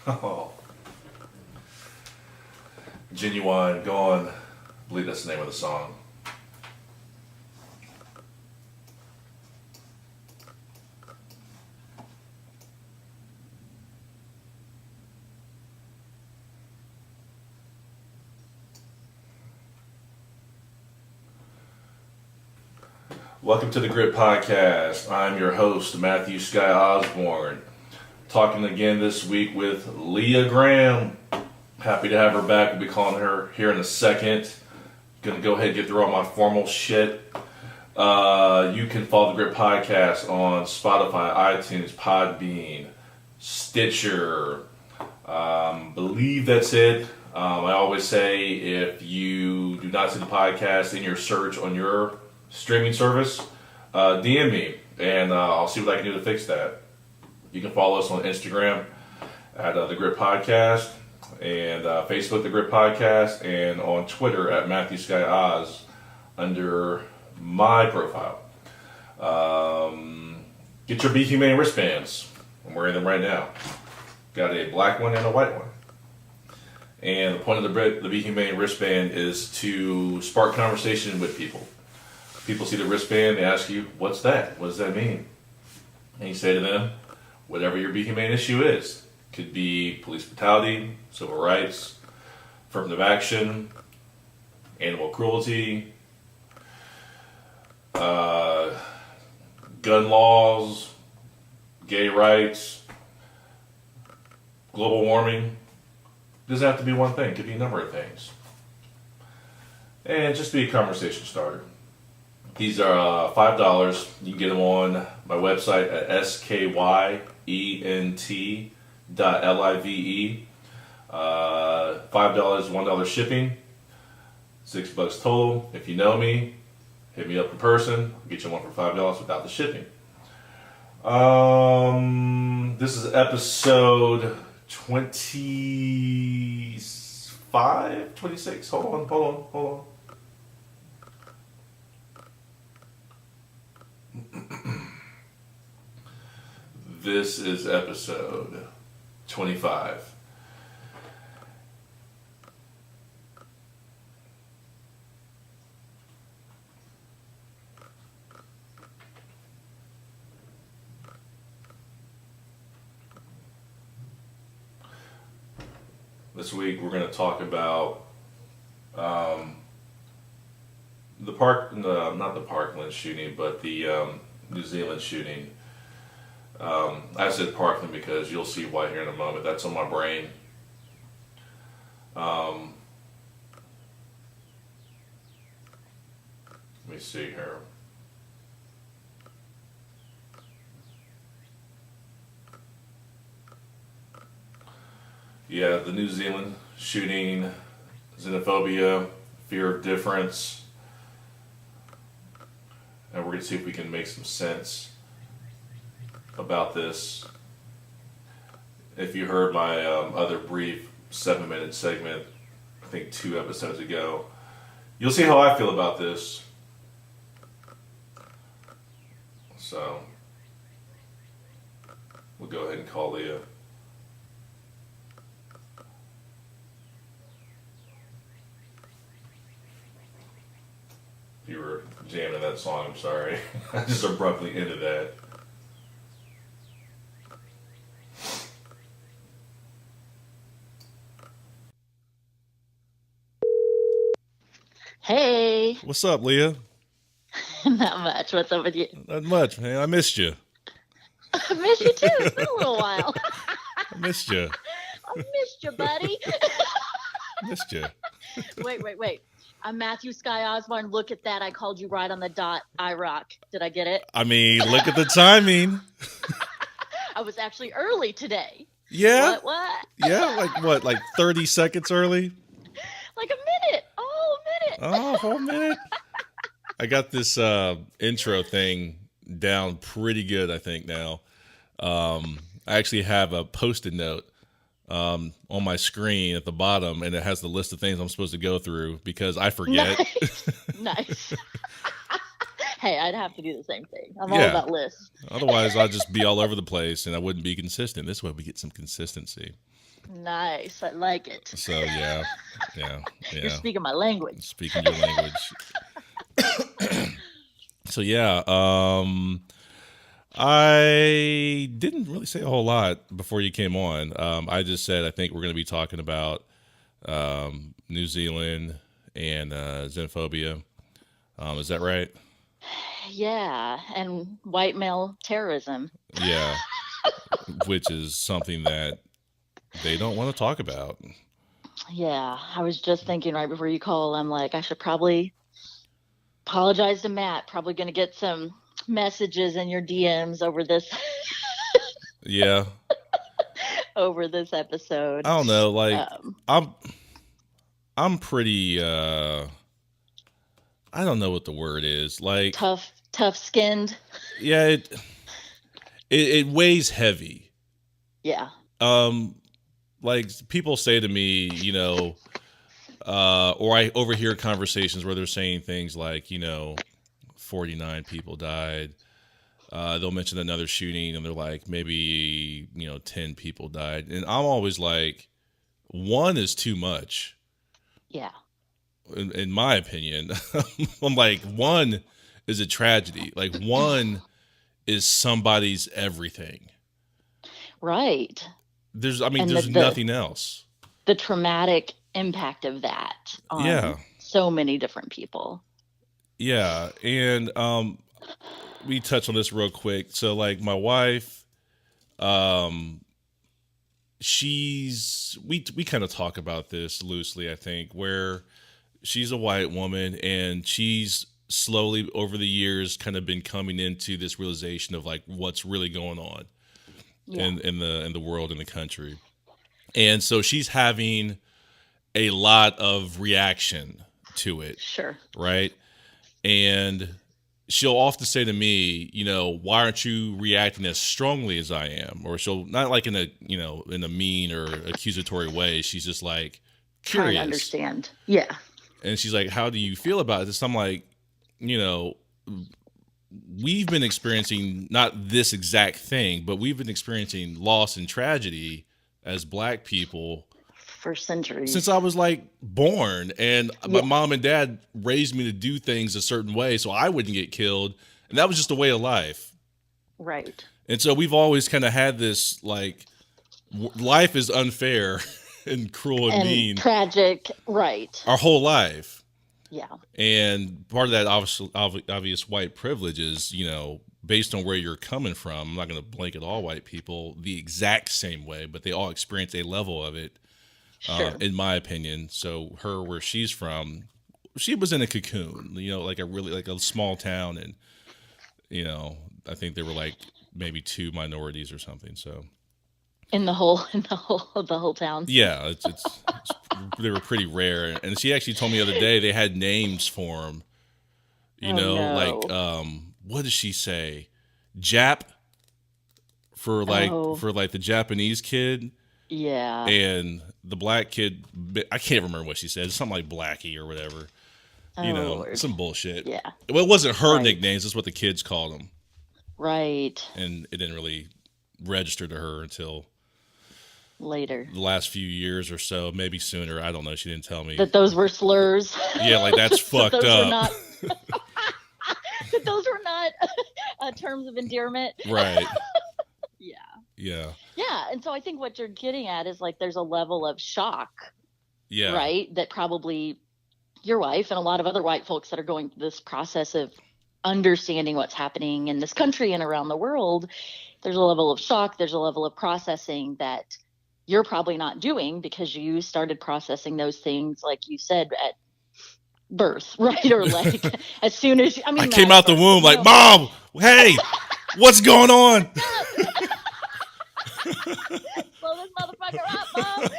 Oh. Genuine, Gone. I believe that's the name of the song. Welcome to the TheGripPodcast. I'm your host, Matthew Sky Osborne. Talking again this week with Leah Graham. Happy to have her back. We'll be calling her here in a second. Gonna go ahead and get through all my formal shit. You can follow the TheGripPodcast on Spotify, iTunes, Podbean, Stitcher. Believe that's it. I always say if you do not see the podcast in your search on your streaming service, DM me and I'll see what I can do to fix that. You can follow us on Instagram at The Grip Podcast and Facebook The Grip Podcast, and on Twitter at Matthew Sky Oz under my profile. Get your Be Humane wristbands. I'm wearing them right now. Got a black one and a white one. And the point of the Be Humane wristband is to spark conversation with people. People see the wristband, they ask you, what's that? What does that mean? And you say to them, whatever your Be Humane issue is. Could be police brutality, civil rights, affirmative action, animal cruelty, gun laws, gay rights, global warming. It doesn't have to be one thing. It could be a number of things. And just be a conversation starter. These are $5. You can get them on my website at SkyEnt.live. $5, $1 shipping, $6 total. If you know me, hit me up in person. I'll get you one for $5 without the shipping. This is episode 25, 26. Hold on. This is episode 25. This week we're going to talk about not the Parkland shooting, but the New Zealand shooting. I said Parkland because you'll see why here in a moment. That's on my brain. Let me see here. Yeah, the New Zealand shooting, xenophobia, fear of difference. And we're going to see if we can make some sense about this. If you heard my other brief 7-minute segment, I think 2 episodes ago, you'll see how I feel about this. So, we'll go ahead and call Leah. If you were jamming that song, I'm sorry. I just abruptly ended that. Hey. What's up, Leah? Not much. What's up with you? Not much, man. I missed you. I missed you too. It's been a little while. I missed you. I missed you, buddy. Missed you. Wait. I'm Matthew Sky Osborne. Look at that. I called you right on the dot. I rock. Did I get it? I mean, look at the timing. I was actually early today. Yeah? What? Yeah, like 30 seconds early? Like a minute. Oh, a minute. Oh, a whole minute. I got this intro thing down pretty good, I think, now. I actually have a Post-it note on my screen at the bottom, and it has the list of things I'm supposed to go through because I forget. Nice. Hey, I'd have to do the same thing. I'm all about lists. Otherwise, I'll just be all over the place, and I wouldn't be consistent. This way we get some consistency. Nice. I like it. So yeah, yeah, You're yeah. speaking my language. Speaking your language. So yeah, I didn't really say a whole lot before you came on. I just said I think we're going to be talking about New Zealand and xenophobia. Is that right? Yeah, and white male terrorism. Yeah, which is something that they don't want to talk about. Yeah, I was just thinking right before you called, I'm like, I should probably apologize to Matt. Probably going to get some messages in your DMs over this Yeah, over this episode. I don't know. Like Um, I'm, I'm pretty. I don't know what the word is. Like tough skinned. yeah, it weighs heavy. Yeah. Um, like people say to me, or I overhear conversations where they're saying things like, 49 people died. They'll mention another shooting and they're like, maybe, 10 people died. And I'm always like, one is too much, Yeah. in my opinion. I'm like, one is a tragedy. Like, one is somebody's everything. Right. There's And there's nothing else. the traumatic impact of that on Yeah. so many different people. Yeah. And we touch on this real quick. So like my wife, we kind of talk about this loosely, I think, where she's a white woman and she's slowly over the years kind of been coming into this realization of like what's really going on Yeah. in the world, in the country. And so she's having a lot of reaction to it, Sure. right? And she'll often say to me, why aren't you reacting as strongly as I am? Or she'll not like in a mean or accusatory way. She's just like Trying curious. to understand. Yeah. And she's like, how do you feel about this? I'm like, we've been experiencing not this exact thing, but we've been experiencing loss and tragedy as Black people For centuries. since I was like born, and my Yeah. mom and dad raised me to do things a certain way so I wouldn't get killed, and that was just a way of life. Right. And so we've always kind of had this like life is unfair and cruel and mean tragic. Right. our whole life. Yeah. And part of that obvious white privilege is, based on where you're coming from. I'm not going to blanket all white people the exact same way, but they all experience a level of it. Sure. In my opinion. So where she's from, she was in a cocoon, like a small town. And, I think there were like maybe 2 minorities or something. So in the whole town. yeah, it's they were pretty rare. And she actually told me the other day they had names for them, No. like, what does she say? Jap for like the Japanese kid. Yeah. And the Black kid, I can't remember what she said. Something like Blackie or whatever. Lord. Some bullshit. Yeah. Well, it wasn't her Right. nicknames. That's what the kids called them. Right. And it didn't really register to her until Later. the last few years or so, maybe sooner. I don't know. She didn't tell me. That those were slurs. Yeah, like that's fucked those up. Were not, that those were not terms of endearment. Right. Yeah. Yeah. Yeah. And so I think what you're getting at is like there's a level of shock, Yeah. right? That probably your wife and a lot of other white folks that are going through this process of understanding what's happening in this country and around the world, there's a level of shock, there's a level of processing that you're probably not doing because you started processing those things, like you said, at birth, right? Or like as soon as I came out the womb like, Mom, hey, what's going on? Blow this motherfucker up, Mom.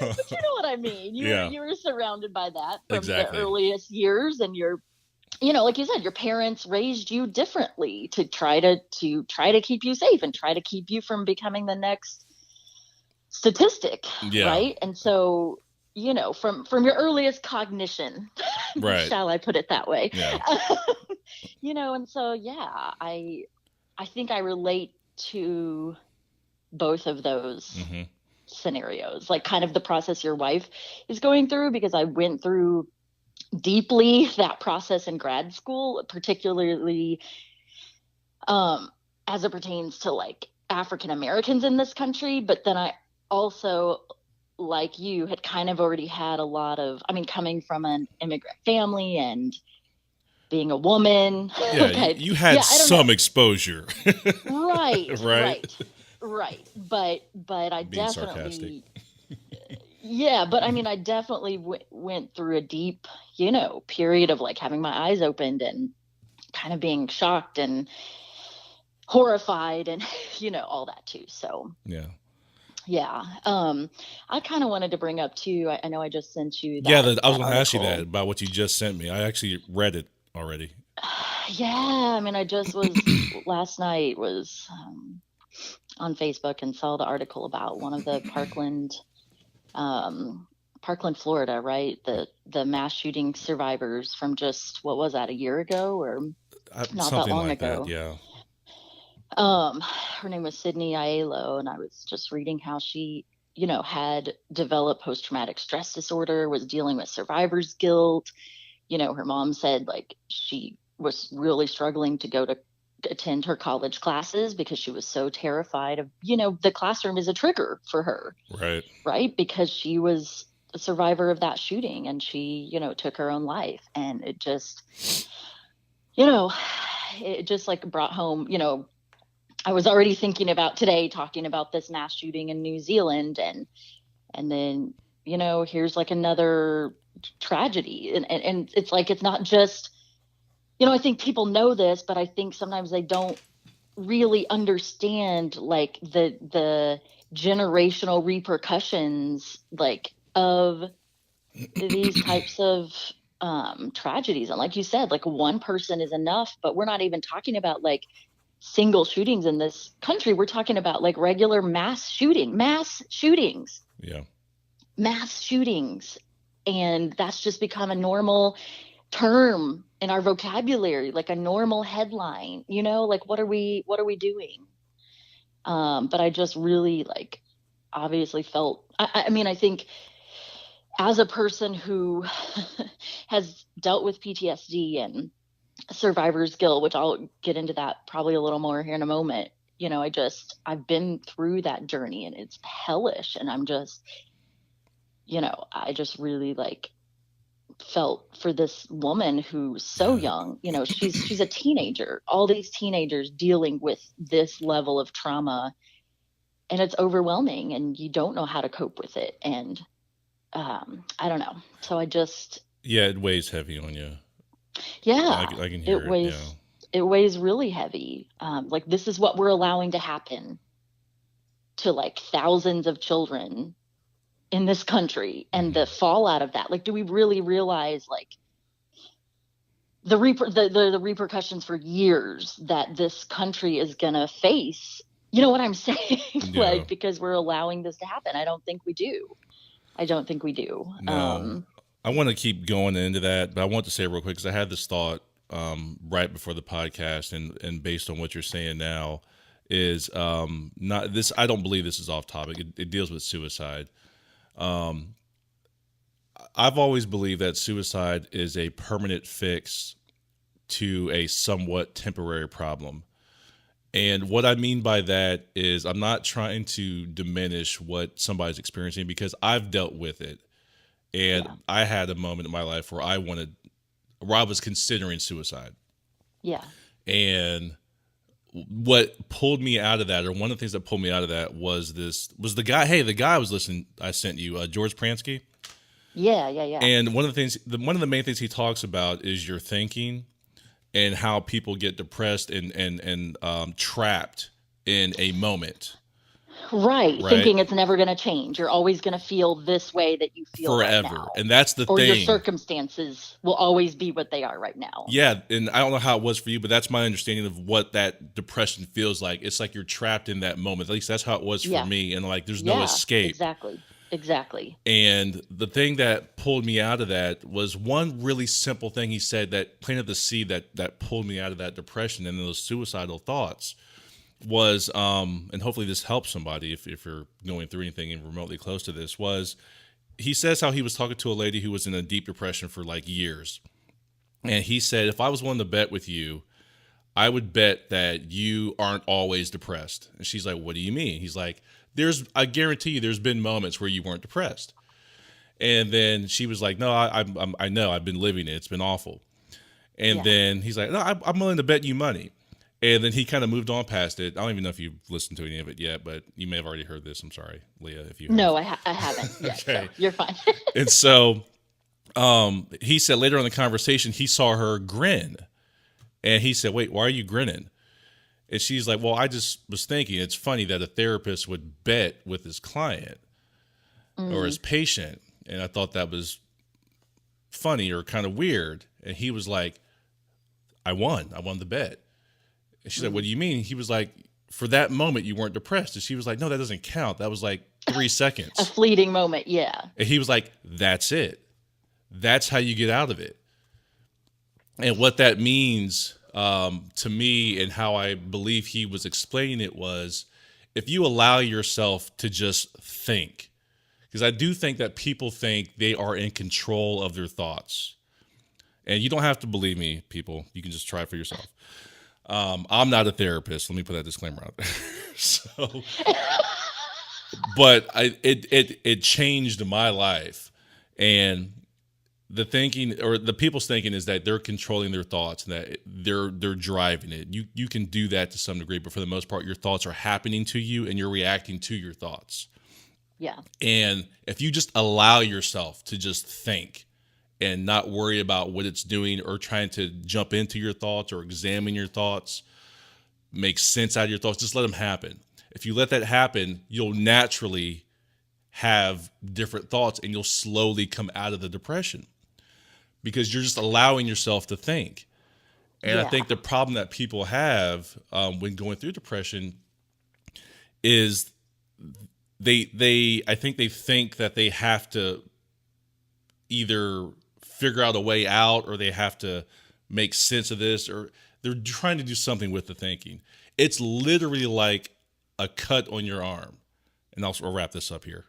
But you know what I mean. You were surrounded by that from Exactly. the earliest years, and like you said, your parents raised you differently to try to keep you safe and try to keep you from becoming the next statistic, right? And so, from your earliest cognition, right? Shall I put it that way? Yeah. And so I think I relate to both of those Mm-hmm. scenarios, like kind of the process your wife is going through, because I went through deeply that process in grad school, particularly as it pertains to like African Americans in this country. But then I also, like you, had kind of already had a lot of, I mean, coming from an immigrant family and being a woman, Yeah, like you had I don't know. some exposure. Right, Right? right. But I Being sarcastic. definitely, yeah, but I mean, I definitely went through a deep, period of like having my eyes opened and kind of being shocked and horrified and, all that too. So, Yeah. yeah. I kind of wanted to bring up too, I know I just sent you Yeah, that, I was that going to ask you article. that about what you just sent me. I actually read it already. Yeah, I mean, I just was last night was on Facebook and saw the article about one of the Parkland, Florida, right? The mass shooting survivors from just, what was that, a year ago or not that Something long like that, ago? yeah. Her name was Sydney Aiello, and I was just reading how she, had developed post-traumatic stress disorder, was dealing with survivor's guilt. Her mom said like she was really struggling to go to attend her college classes because she was so terrified of, the classroom is a trigger for her, Right. right? Because she was a survivor of that shooting and she, took her own life. And it just, it just like brought home, I was already thinking about today talking about this mass shooting in New Zealand and then, here's like another tragedy. And it's like, it's not just, I think people know this, but I think sometimes they don't really understand like the generational repercussions like of these types of tragedies. And like you said, like one person is enough, but we're not even talking about like single shootings in this country. We're talking about like regular mass shootings, Yeah. mass shootings. And that's just become a normal term in our vocabulary, like a normal headline, like what are we doing? But I just really like obviously felt, I mean, I think as a person who has dealt with PTSD and survivor's guilt, which I'll get into that probably a little more here in a moment, I've been through that journey and it's hellish. And I'm just, I just really like felt for this woman who's so young, she's a teenager, all these teenagers dealing with this level of trauma, and it's overwhelming and you don't know how to cope with it. And I don't know. So I just, Yeah, it weighs heavy on you. yeah, I can hear it. Yeah. It weighs really heavy. Like this is what we're allowing to happen to like thousands of children in this country, and the fallout of that. Like, do we really realize like the repercussions for years that this country is gonna face? You know what I'm saying? Yeah. Like, because we're allowing this to happen. I don't think we do. No. I want to keep going into that, but I want to say real quick because I had this thought right before the podcast, and based on what you're saying now, is not this. I don't believe this is off topic. It deals with suicide. I've always believed that suicide is a permanent fix to a somewhat temporary problem. And what I mean by that is I'm not trying to diminish what somebody's experiencing because I've dealt with it. And Yeah. I had a moment in my life where I was considering suicide. Yeah. And what pulled me out of that, or one of the things that pulled me out of that was the guy I was listening, I sent you, George Pransky. Yeah. And one of the main things he talks about is your thinking and how people get depressed and trapped in a moment. Right. Thinking it's never going to change. You're always going to feel this way that you feel forever. right now. And that's the or thing. Your circumstances will always be what they are right now. Yeah. And I don't know how it was for you, but that's my understanding of what that depression feels like. It's like you're trapped in that moment. At least that's how it was for me. And like, there's no escape. Exactly. And the thing that pulled me out of that was one really simple thing he said that planted the seed that pulled me out of that depression and those suicidal thoughts was, and hopefully this helps somebody if you're going through anything remotely close to this, was he says how he was talking to a lady who was in a deep depression for like years. And he said, if I was willing to bet with you, I would bet that you aren't always depressed. And she's like, what do you mean? He's like, I guarantee you there's been moments where you weren't depressed. And then she was like, no, I know, I've been living it. It's been awful. And then he's like, no, I'm willing to bet you money. And then he kind of moved on past it. I don't even know if you've listened to any of it yet, but you may have already heard this. I'm sorry, Leah, if you have. No, I haven't yet. Okay. So you're fine. And so he said later in the conversation, he saw her grin. And he said, wait, why are you grinning? And she's like, well, I just was thinking it's funny that a therapist would bet with his client or his patient. And I thought that was funny or kind of weird. And he was like, I won the bet. And she said, what do you mean? He was like, for that moment, you weren't depressed. And she was like, no, that doesn't count. That was like 3 seconds. A fleeting moment, yeah. And he was like, that's it. That's how you get out of it. And what that means to me and how I believe he was explaining it was, if you allow yourself to just think, because I do think that people think they are in control of their thoughts. And you don't have to believe me, people. You can just try it for yourself. I'm not a therapist. Let me put that disclaimer out there. So, but it changed my life. And the thinking, or the people's thinking, is that they're controlling their thoughts and that they're driving it. You can do that to some degree, but for the most part, your thoughts are happening to you and you're reacting to your thoughts. Yeah. And if you just allow yourself to just think and not worry about what it's doing or trying to jump into your thoughts or examine your thoughts, make sense out of your thoughts, just let them happen. If you let that happen, you'll naturally have different thoughts and you'll slowly come out of the depression because you're just allowing yourself to think. And I think the problem that people have when going through depression is I think they think that they have to either figure out a way out or they have to make sense of this, or they're trying to do something with the thinking. It's literally like a cut on your arm. And I'll wrap this up here.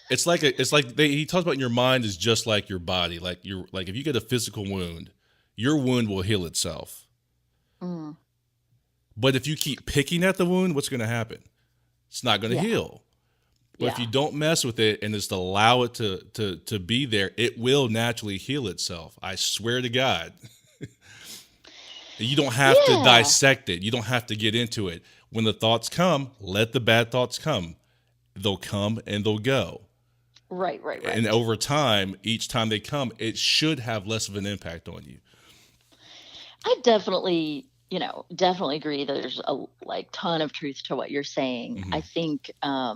He talks about your mind is just like your body. Like if you get a physical wound, your wound will heal itself. Mm. But if you keep picking at the wound, what's going to happen? It's not going to heal. But if you don't mess with it and just allow it to be there, it will naturally heal itself. I swear to God. You don't have to dissect it. You don't have to get into it. When the thoughts come, let the bad thoughts come. They'll come and they'll go. Right. And over time, each time they come, it should have less of an impact on you. I definitely agree that there's a ton of truth to what you're saying. Mm-hmm. I think, I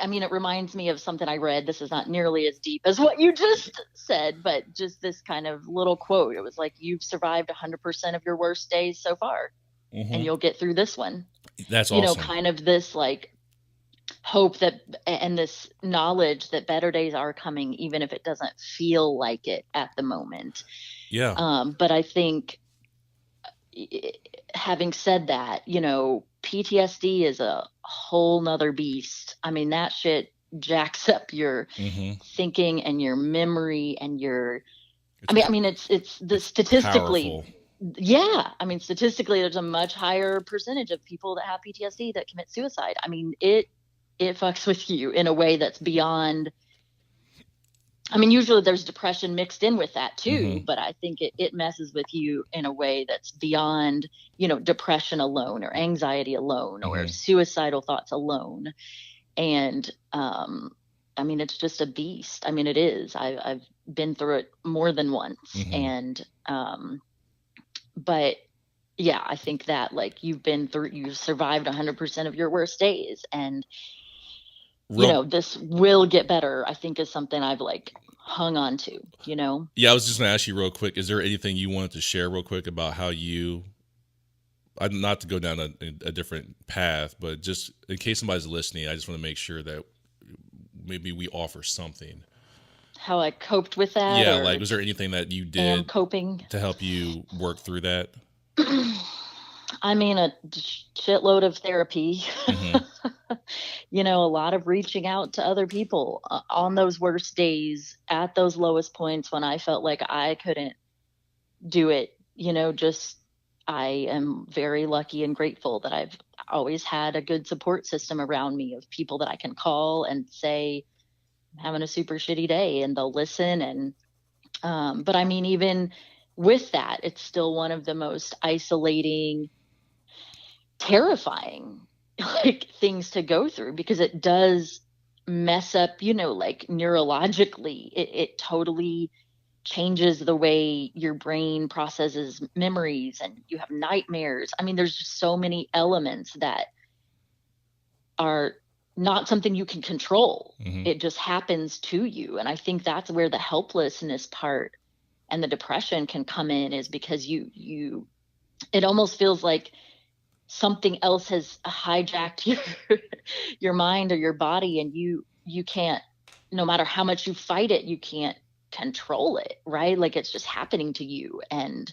mean, it reminds me of something I read. This is not nearly as deep as what you just said, but just this kind of little quote. It was like, you've survived 100% of your worst days so far, and you'll get through this one. That's awesome. Kind of this hope that, and this knowledge that better days are coming, even if it doesn't feel like it at the moment. Yeah. But I think, having said that, PTSD is a whole nother beast. I mean, that shit jacks up your thinking and your memory and your, it's the statistically, powerful. Yeah. I mean, statistically, there's a much higher percentage of people that have PTSD that commit suicide. I mean, it fucks with you in a way that's beyond. I mean, usually there's depression mixed in with that too, but I think it messes with you in a way that's beyond, depression alone or anxiety alone or suicidal thoughts alone. And, I mean, it's just a beast. I mean, it is. I've been through it more than once. And, but yeah, I think that you've survived 100% of your worst days, and this will get better, I think, is something I've hung on to, Yeah, I was just going to ask you real quick, is there anything you wanted to share real quick about how not to go down a different path, but just in case somebody's listening, I just want to make sure that maybe we offer something. how I coped with that, Yeah, or like was there anything that you am did coping. to help you work through that? I mean, a shitload of therapy. Mm-hmm. A lot of reaching out to other people on those worst days, at those lowest points when I felt like I couldn't do it. Just I am very lucky and grateful that I've always had a good support system around me of people that I can call and say, I'm having a super shitty day, and they'll listen. And but I mean, even with that, it's still one of the most isolating, terrifying like things to go through, because it does mess up, like neurologically. It totally changes the way your brain processes memories, and you have nightmares. I mean, there's just so many elements that are not something you can control. Mm-hmm. It just happens to you. And I think that's where the helplessness part and the depression can come in, is because it almost feels like something else has hijacked your mind or your body, and you can't, no matter how much you fight it, you can't control it, right? Like it's just happening to you. And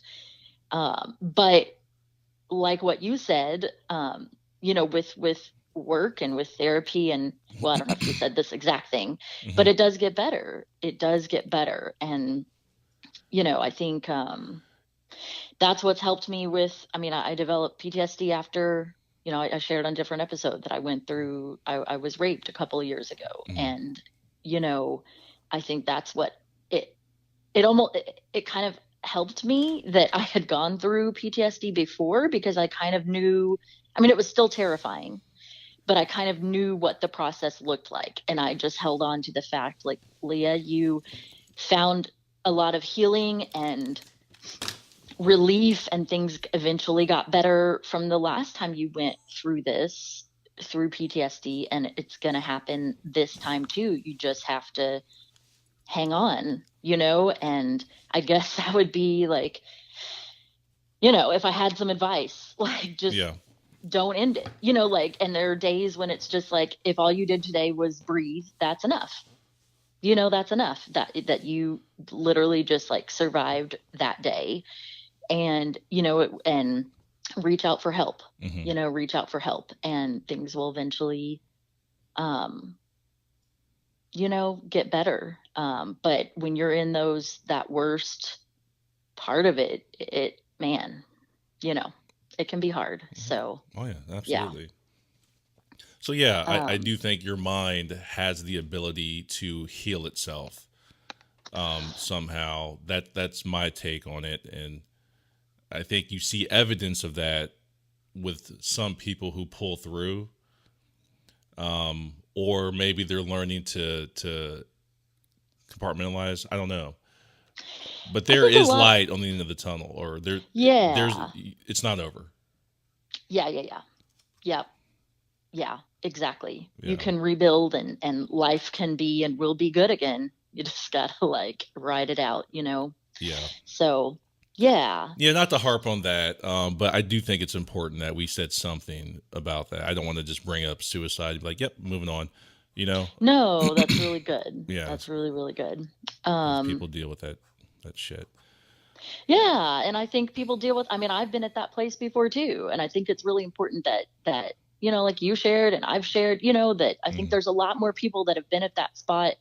but like what you said, with work and with therapy, and well, I don't know if you said this exact thing, Mm-hmm. but it does get better. It does get better. And I think that's what's helped me with, I mean, I developed PTSD after, I shared on different episode that I went through, I was raped a couple of years ago. Mm-hmm. And, I think that's what it almost, it kind of helped me that I had gone through PTSD before, because I kind of knew, I mean, it was still terrifying, but I kind of knew what the process looked like. And I just held on to the fact, like, Leah, you found a lot of healing and relief, and things eventually got better from the last time you went through through PTSD, and it's going to happen this time too. You just have to hang on, and I guess that would be like, if I had some advice, like, just don't end it, like, and there are days when it's just like, if all you did today was breathe, that's enough. That's enough, that you literally just like survived that day. And and reach out for help. Mm-hmm. Reach out for help, and things will eventually get better. But when you're in that worst part of it, man, it can be hard. Mm-hmm. So Oh yeah, absolutely. Yeah. So yeah, I do think your mind has the ability to heal itself somehow. That's my take on it. And I think you see evidence of that with some people who pull through, or maybe they're learning to compartmentalize. I don't know, but there is light on the end of the tunnel, or there's it's not over. Yeah, exactly. Yeah. You can rebuild, and life can be and will be good again. You just gotta like ride it out, Yeah. So. Yeah. Yeah, not to harp on that, but I do think it's important that we said something about that. I don't want to just bring up suicide and be like, yep, moving on, No, that's really good. Yeah. That's really, really good. People deal with that shit. Yeah, and I think people deal with, I mean, I've been at that place before too, and I think it's really important that like you shared and I've shared, that I think there's a lot more people that have been at that spot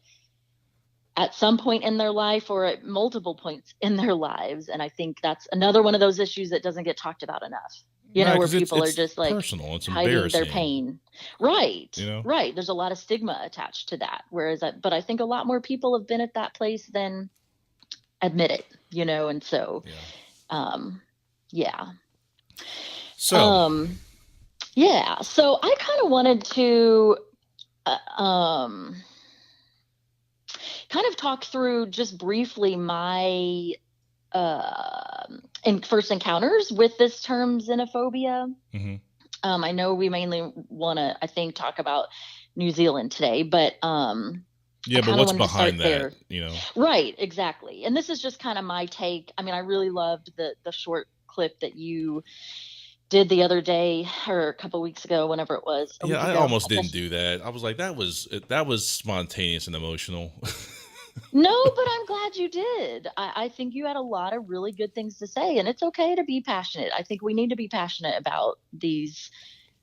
at some point in their life, or at multiple points in their lives. And I think that's another one of those issues that doesn't get talked about enough, where people are just like personal. It's hiding their pain. Right. Right. There's a lot of stigma attached to that. But I think a lot more people have been at that place than admit it, and so, yeah. So, yeah. So I kind of wanted to, kind of talk through just briefly my first encounters with this term xenophobia. Mm-hmm. I know we mainly want to, I think, talk about New Zealand today, but yeah, but what's behind that? Right, exactly. And this is just kind of my take. I mean, I really loved the short clip that you did the other day, or a couple weeks ago, whenever it was. Yeah, I almost didn't do that. I was like, that was spontaneous and emotional. No, but I'm glad you did. I think you had a lot of really good things to say, and it's okay to be passionate. I think we need to be passionate about these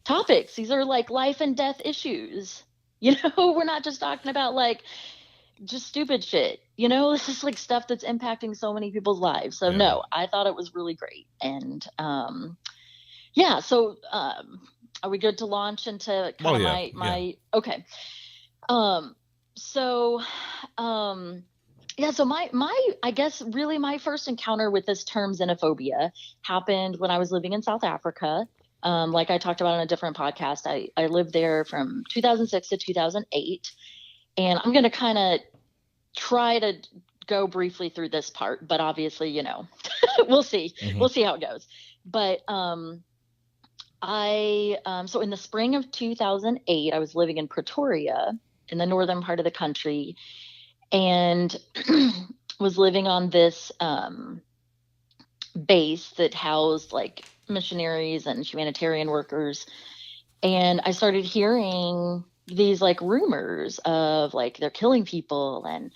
topics. These are like life and death issues. We're not just talking about like just stupid shit. This is like stuff that's impacting so many people's lives. So Yeah. no, I thought it was really great. And yeah, so are we good to launch into kind of my okay. So yeah, so my I guess really my first encounter with this term xenophobia happened when I was living in South Africa. Like I talked about on a different podcast, I lived there from 2006 to 2008. And I'm going to kind of try to go briefly through this part, but obviously, we'll see. Mm-hmm. We'll see how it goes. But so in the spring of 2008, I was living in Pretoria in the northern part of the country, and was living on this base that housed like missionaries and humanitarian workers. And I started hearing these like rumors of like they're killing people and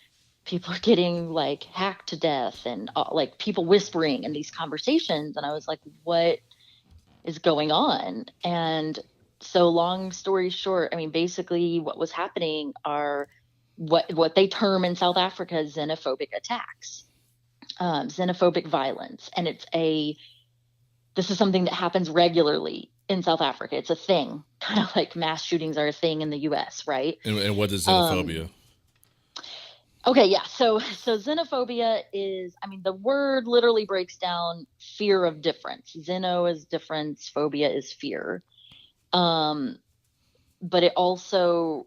people are getting like hacked to death and like people whispering in these conversations. And I was like, what is going on? And so long story short, I mean, basically what was happening are what they term in South Africa xenophobic attacks, xenophobic violence. And this is something that happens regularly in South Africa. It's a thing, kind of like mass shootings are a thing in the US, right? And what is xenophobia? Okay, yeah. So xenophobia is, I mean, the word literally breaks down fear of difference. Xeno is difference, phobia is fear. But it also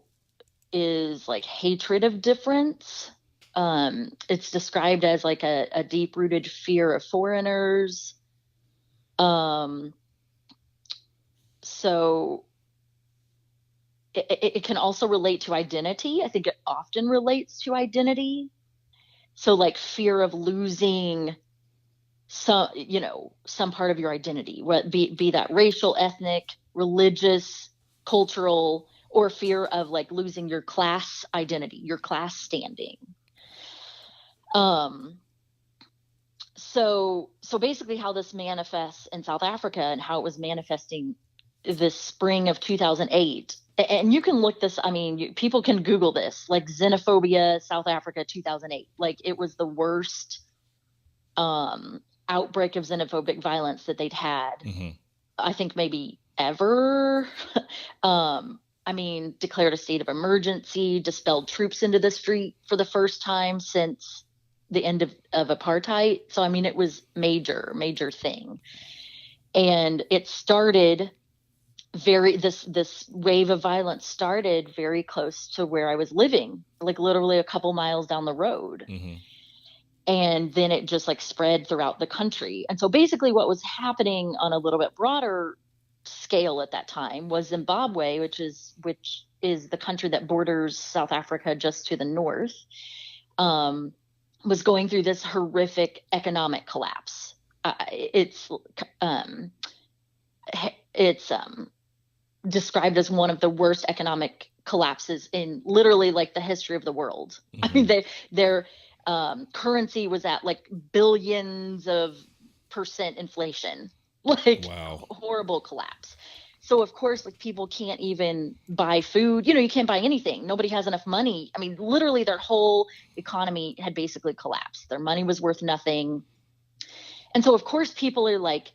is like hatred of difference. It's described as like a deep-rooted fear of foreigners. So it can also relate to identity. I think it often relates to identity. So like fear of losing some part of your identity, be that racial, ethnic, religious, cultural, or fear of like losing your class identity, your class standing. So basically how this manifests in South Africa and how it was manifesting this spring of 2008. And you can look this, I mean, people can Google this, like xenophobia, South Africa, 2008. Like it was the worst outbreak of xenophobic violence that they'd had, I think maybe ever. I mean, declared a state of emergency, dispelled troops into the street for the first time since the end of apartheid. So, I mean, it was major thing. And it started this wave of violence started very close to where I was living, like literally a couple miles down the road. And then it just like spread throughout the country. And so basically what was happening on a little bit broader scale at that time was Zimbabwe, which is the country that borders South Africa just to the north, was going through this horrific economic collapse. It's described as one of the worst economic collapses in literally like the history of the world. I mean, their currency was at like billions of percent inflation, like wow. Horrible collapse. So of course, like people can't even buy food. You can't buy anything. Nobody has enough money. I mean, literally their whole economy had basically collapsed. Their money was worth nothing. And so of course people are like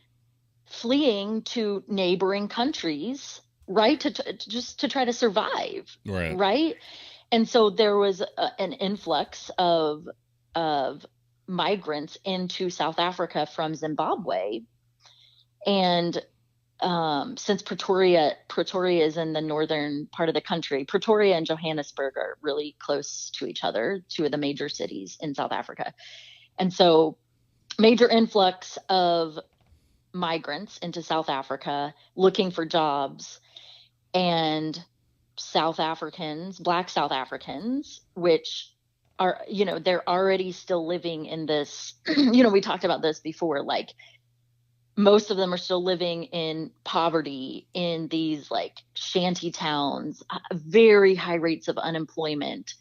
fleeing to neighboring countries, right? Just to try to survive. Right. And so there was an influx of migrants into South Africa from Zimbabwe. And since Pretoria is in the northern part of the country, Pretoria and Johannesburg are really close to each other, two of the major cities in South Africa. And so major influx of migrants into South Africa looking for jobs, and Black South Africans, which are, they're already still living in this, we talked about this before, like most of them are still living in poverty in these like shanty towns, very high rates of unemployment.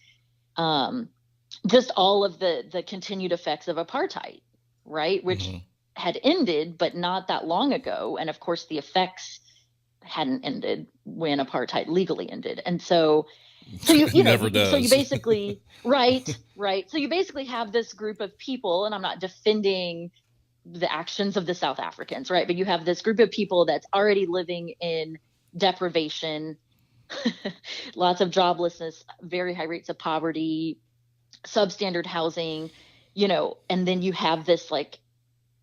just all of the continued effects of apartheid, right? Which had ended, but not that long ago. And of course, the effects hadn't ended when apartheid legally ended. And so you know, Never does. so you basically, right. So you basically have this group of people, and I'm not defending the actions of the South Africans, right? But you have this group of people that's already living in deprivation, lots of joblessness, very high rates of poverty, substandard housing, you know, and then you have this like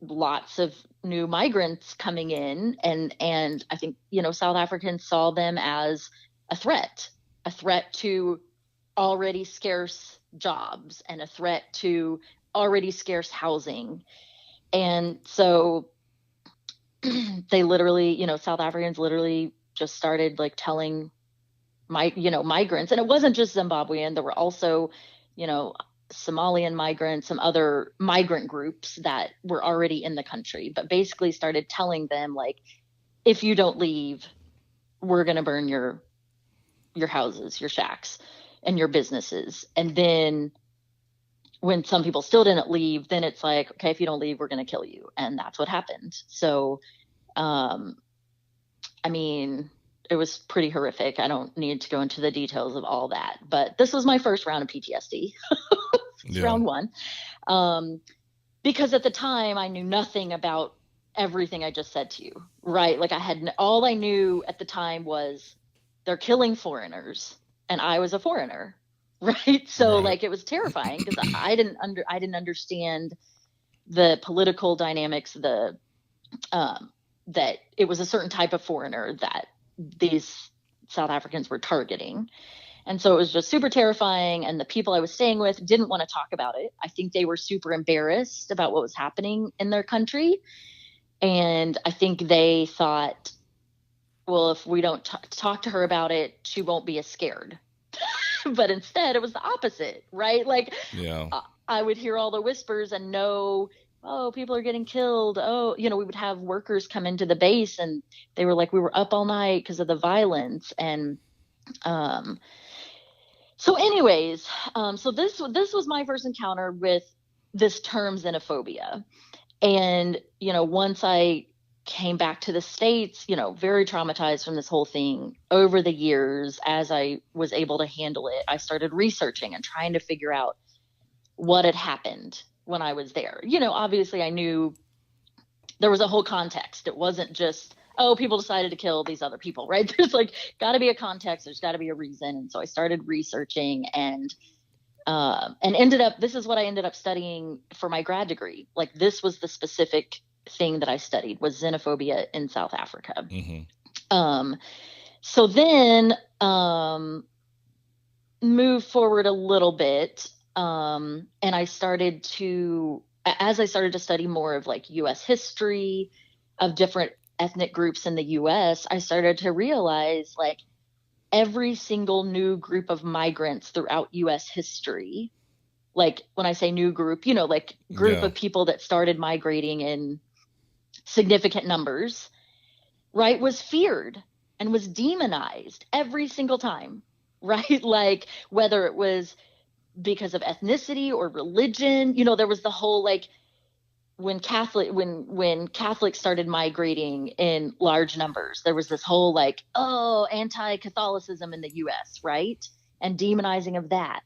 lots of new migrants coming in, and I think, you know, South Africans saw them as a threat to already scarce jobs and a threat to already scarce housing. And so they literally, you know, South Africans literally just started like telling migrants, and it wasn't just Zimbabwean, there were also, you know, Somalian migrants, some other migrant groups that were already in the country, but basically started telling them like, if you don't leave, we're going to burn your houses, your shacks, and your businesses. And then when some people still didn't leave, then it's like, okay, if you don't leave, we're going to kill you. And that's what happened. So, I mean, it was pretty horrific. I don't need to go into the details of all that, but this was my first round of PTSD. Round one. Because at the time I knew nothing about everything I just said to you, right? Like all I knew at the time was they're killing foreigners and I was a foreigner. Right. So like, it was terrifying because I didn't understand the political dynamics, that it was a certain type of foreigner that these South Africans were targeting. And so it was just super terrifying. And the people I was staying with didn't want to talk about it. I think they were super embarrassed about what was happening in their country. And I think they thought, well, if we don't talk to her about it, she won't be as scared. But instead it was the opposite, right? Like, I would hear all the whispers and know, oh, people are getting killed. Oh, you know, we would have workers come into the base and they were like, we were up all night because of the violence. And, so anyways, so this was my first encounter with this term xenophobia. And, you know, once I came back to the States, you know, very traumatized from this whole thing. Over the years, as I was able to handle it, I started researching and trying to figure out what had happened when I was there. You know, obviously I knew there was a whole context. It wasn't just, oh, people decided to kill these other people, right? There's like got to be a context. There's got to be a reason. And so I started researching and this is what I ended up studying for my grad degree. Like, this was the specific thing that I studied, was xenophobia in South Africa. So then move forward a little bit. And I started to study more of like US history of different ethnic groups in the US, I started to realize like every single new group of migrants throughout US history, like when I say new group, you know, like group of people that started migrating in significant numbers, right, was feared and was demonized every single time, right? Like whether it was because of ethnicity or religion, you know, there was the whole like when Catholics started migrating in large numbers, there was this whole like, oh, anti-Catholicism in the US, right? And demonizing of that.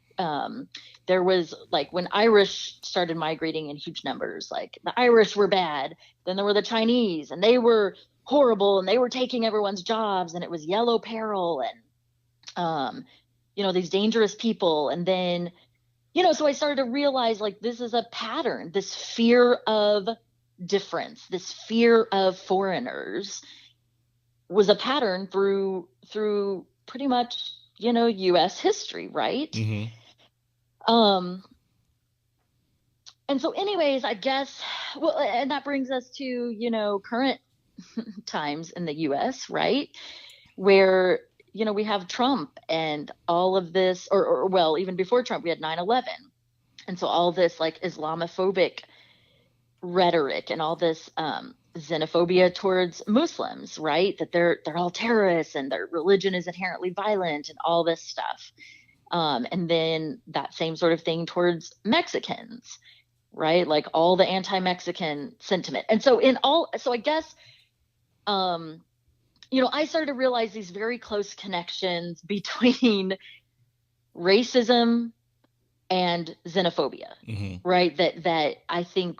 There was like when Irish started migrating in huge numbers, like the Irish were bad. Then there were the Chinese and they were horrible and they were taking everyone's jobs and it was yellow peril and, you know, these dangerous people. And then, you know, so I started to realize like this is a pattern, this fear of difference, this fear of foreigners was a pattern through pretty much, you know, US history, right? Mm-hmm. And so anyways, I guess, well, and that brings us to, you know, current times in the US, right? Where, you know, we have Trump and all of this, or well, even before Trump, we had 9/11. And so all this like Islamophobic rhetoric and all this xenophobia towards Muslims, right? That they're all terrorists and their religion is inherently violent and all this stuff. And then that same sort of thing towards Mexicans, right? Like all the anti-Mexican sentiment. And so I guess, I started to realize these very close connections between racism and xenophobia, right? That I think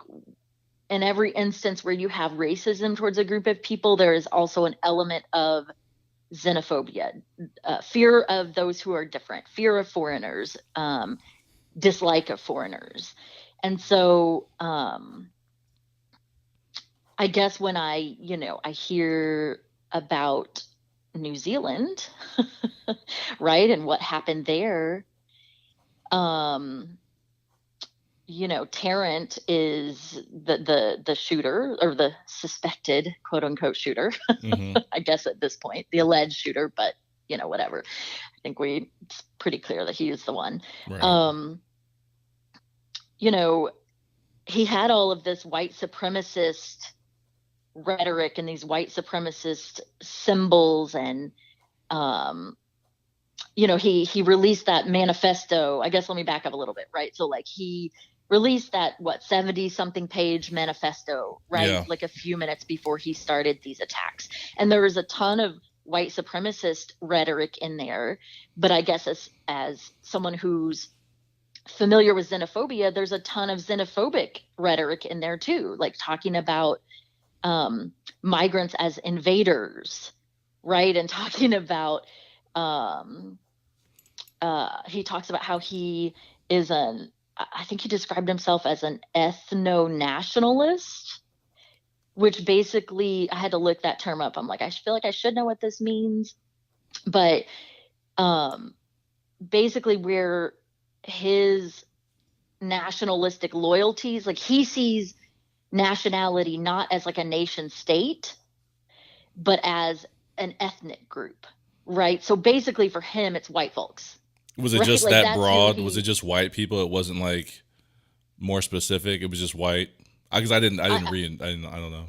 in every instance where you have racism towards a group of people, there is also an element of xenophobia, fear of those who are different, fear of foreigners, dislike of foreigners. And so I guess when I hear about New Zealand, right, and what happened there, Tarrant is the shooter, or the suspected quote unquote shooter, I guess at this point, the alleged shooter, but whatever. I think it's pretty clear that he is the one. Right. He had all of this white supremacist rhetoric and these white supremacist symbols, and he released that manifesto. I guess let me back up a little bit, right? So like he released that 70 something page manifesto, right? Yeah. Like a few minutes before he started these attacks. And there was a ton of white supremacist rhetoric in there, but I guess as someone who's familiar with xenophobia, there's a ton of xenophobic rhetoric in there too, like talking about migrants as invaders, right? And talking about he talks about how he is I think he described himself as an ethno-nationalist, which basically, I had to look that term up. I'm like, I feel like I should know what this means, but basically where his nationalistic loyalties, like he sees nationality not as like a nation state, but as an ethnic group, right? So basically for him, it's white folks. Was it just like that broad? Was it just white people? It wasn't like more specific. It was just white. Because I didn't read. I don't know.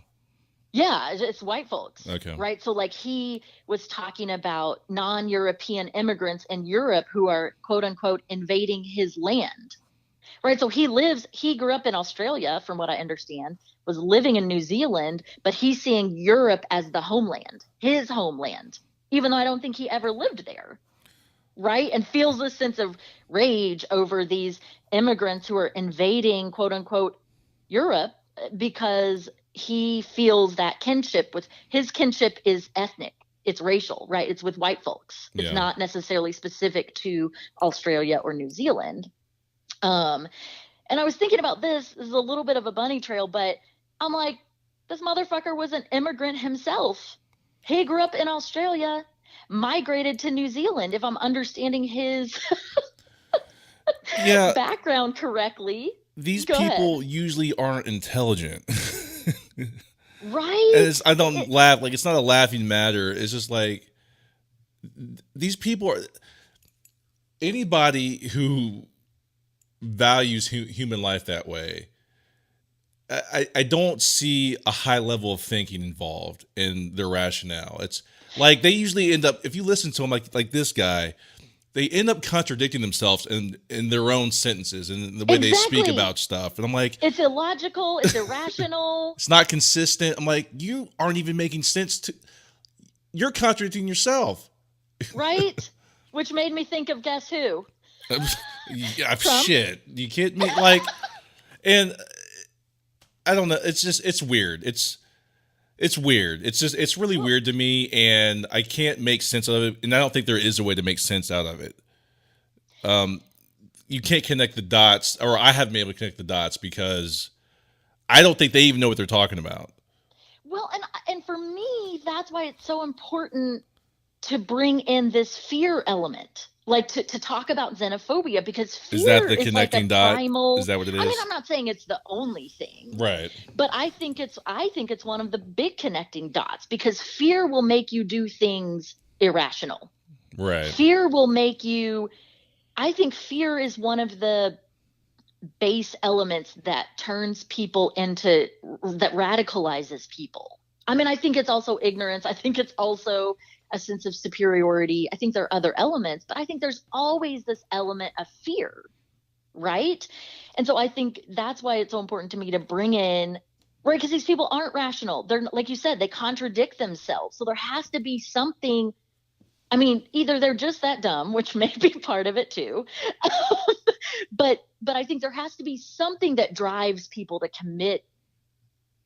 Yeah, it's white folks. Okay. Right. So like he was talking about non-European immigrants in Europe who are quote unquote invading his land. Right. So he grew up in Australia, from what I understand, was living in New Zealand, but he's seeing Europe as the homeland, his homeland, even though I don't think he ever lived there. Right. And feels this sense of rage over these immigrants who are invading, quote unquote, Europe, because he feels that his kinship is ethnic. It's racial, right? It's with white folks. It's not necessarily specific to Australia or New Zealand. And I was thinking about this is a little bit of a bunny trail, but I'm like, this motherfucker was an immigrant himself. He grew up in Australia, migrated to New Zealand, if I'm understanding his background correctly. These people usually aren't intelligent. Right? I don't laugh. Like, it's not a laughing matter. It's just like, these people are... Anybody who values human life that way, I don't see a high level of thinking involved in their rationale. It's like they usually end up, if you listen to them like this guy, they end up contradicting themselves in their own sentences and the way they speak about stuff. And I'm like, it's illogical, it's irrational. It's not consistent. I'm like, you aren't even making sense you're contradicting yourself. Right? Which made me think of guess who? Shit. You kidding me? Like, and I don't know. It's just, it's weird. It's weird. It's really weird to me, and I can't make sense of it. And I don't think there is a way to make sense out of it. You can't connect the dots, or I haven't been able to connect the dots because I don't think they even know what they're talking about. Well, and for me, that's why it's so important to bring in this fear element. Like to talk about xenophobia, because fear is that the connecting like dot? Primal, is that what it is? I mean, I'm not saying it's the only thing, right? But I think it's one of the big connecting dots, because fear will make you do things irrational. Right. Fear will make you. I think fear is one of the base elements that turns people that radicalizes people. I mean, I think it's also ignorance. I think it's also a sense of superiority. I think there are other elements, but I think there's always this element of fear, right? And so I think that's why it's so important to me to bring in, right? Because these people aren't rational. They're, like you said, they contradict themselves. So there has to be something. I mean, either they're just that dumb, which may be part of it too, but I think there has to be something that drives people to commit,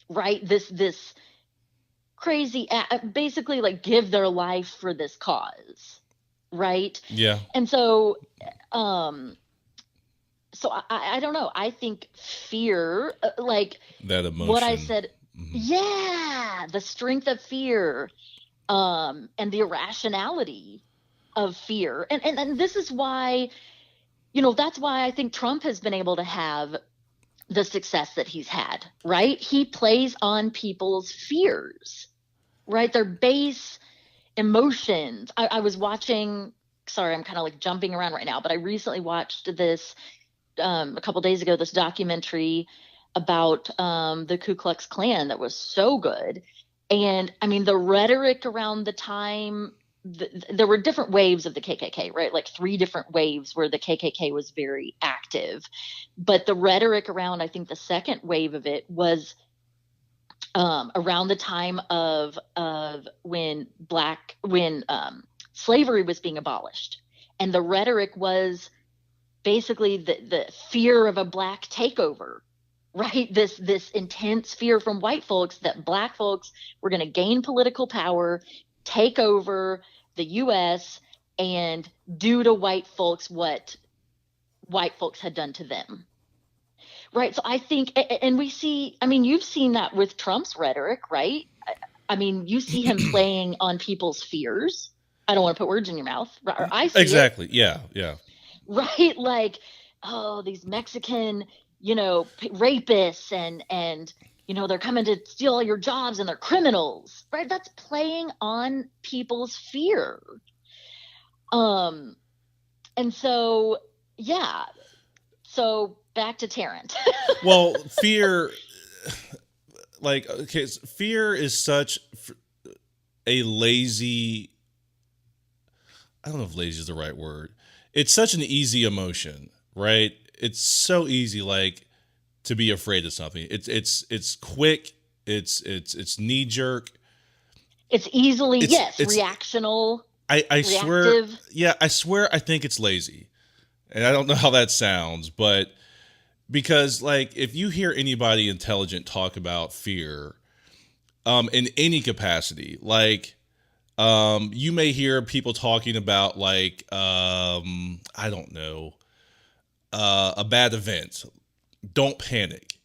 right? This crazy, basically like give their life for this cause, right? Yeah. And so, so I don't know. I think fear, like That emotion. what I said, yeah, the strength of fear, and the irrationality of fear. And this is why, that's why I think Trump has been able to have the success that he's had, right? He plays on people's fears, right? Their base emotions. I was watching, sorry, I'm kind of like jumping around right now, but I recently watched this, a couple days ago, this documentary about the Ku Klux Klan that was so good. And I mean, the rhetoric around the time, there were different waves of the KKK, right? Like 3 different waves where the KKK was very active. But the rhetoric around, I think the second wave of it was around the time of when slavery was being abolished. And the rhetoric was basically the fear of a black takeover, right? This intense fear from white folks that black folks were going to gain political power, take over the U.S., and do to white folks what white folks had done to them. Right. So I think, and we see, I mean, you've seen that with Trump's rhetoric, right? I mean, you see him playing on people's fears. I don't want to put words in your mouth. Or I see exactly. it. Yeah. Yeah. Right. Like, oh, these Mexican, rapists and, they're coming to steal all your jobs and they're criminals, right? That's playing on people's fear. And so, yeah. So back to Tarrant. Well, fear, fear is such a lazy, I don't know if lazy is the right word. It's such an easy emotion, right? It's so easy, like, to be afraid of something. It's quick. It's knee jerk. It's easily, reactional. I swear. Yeah, I swear. I think it's lazy, and I don't know how that sounds, but because like if you hear anybody intelligent talk about fear, in any capacity, like, you may hear people talking about like, I don't know, a bad event. Don't panic.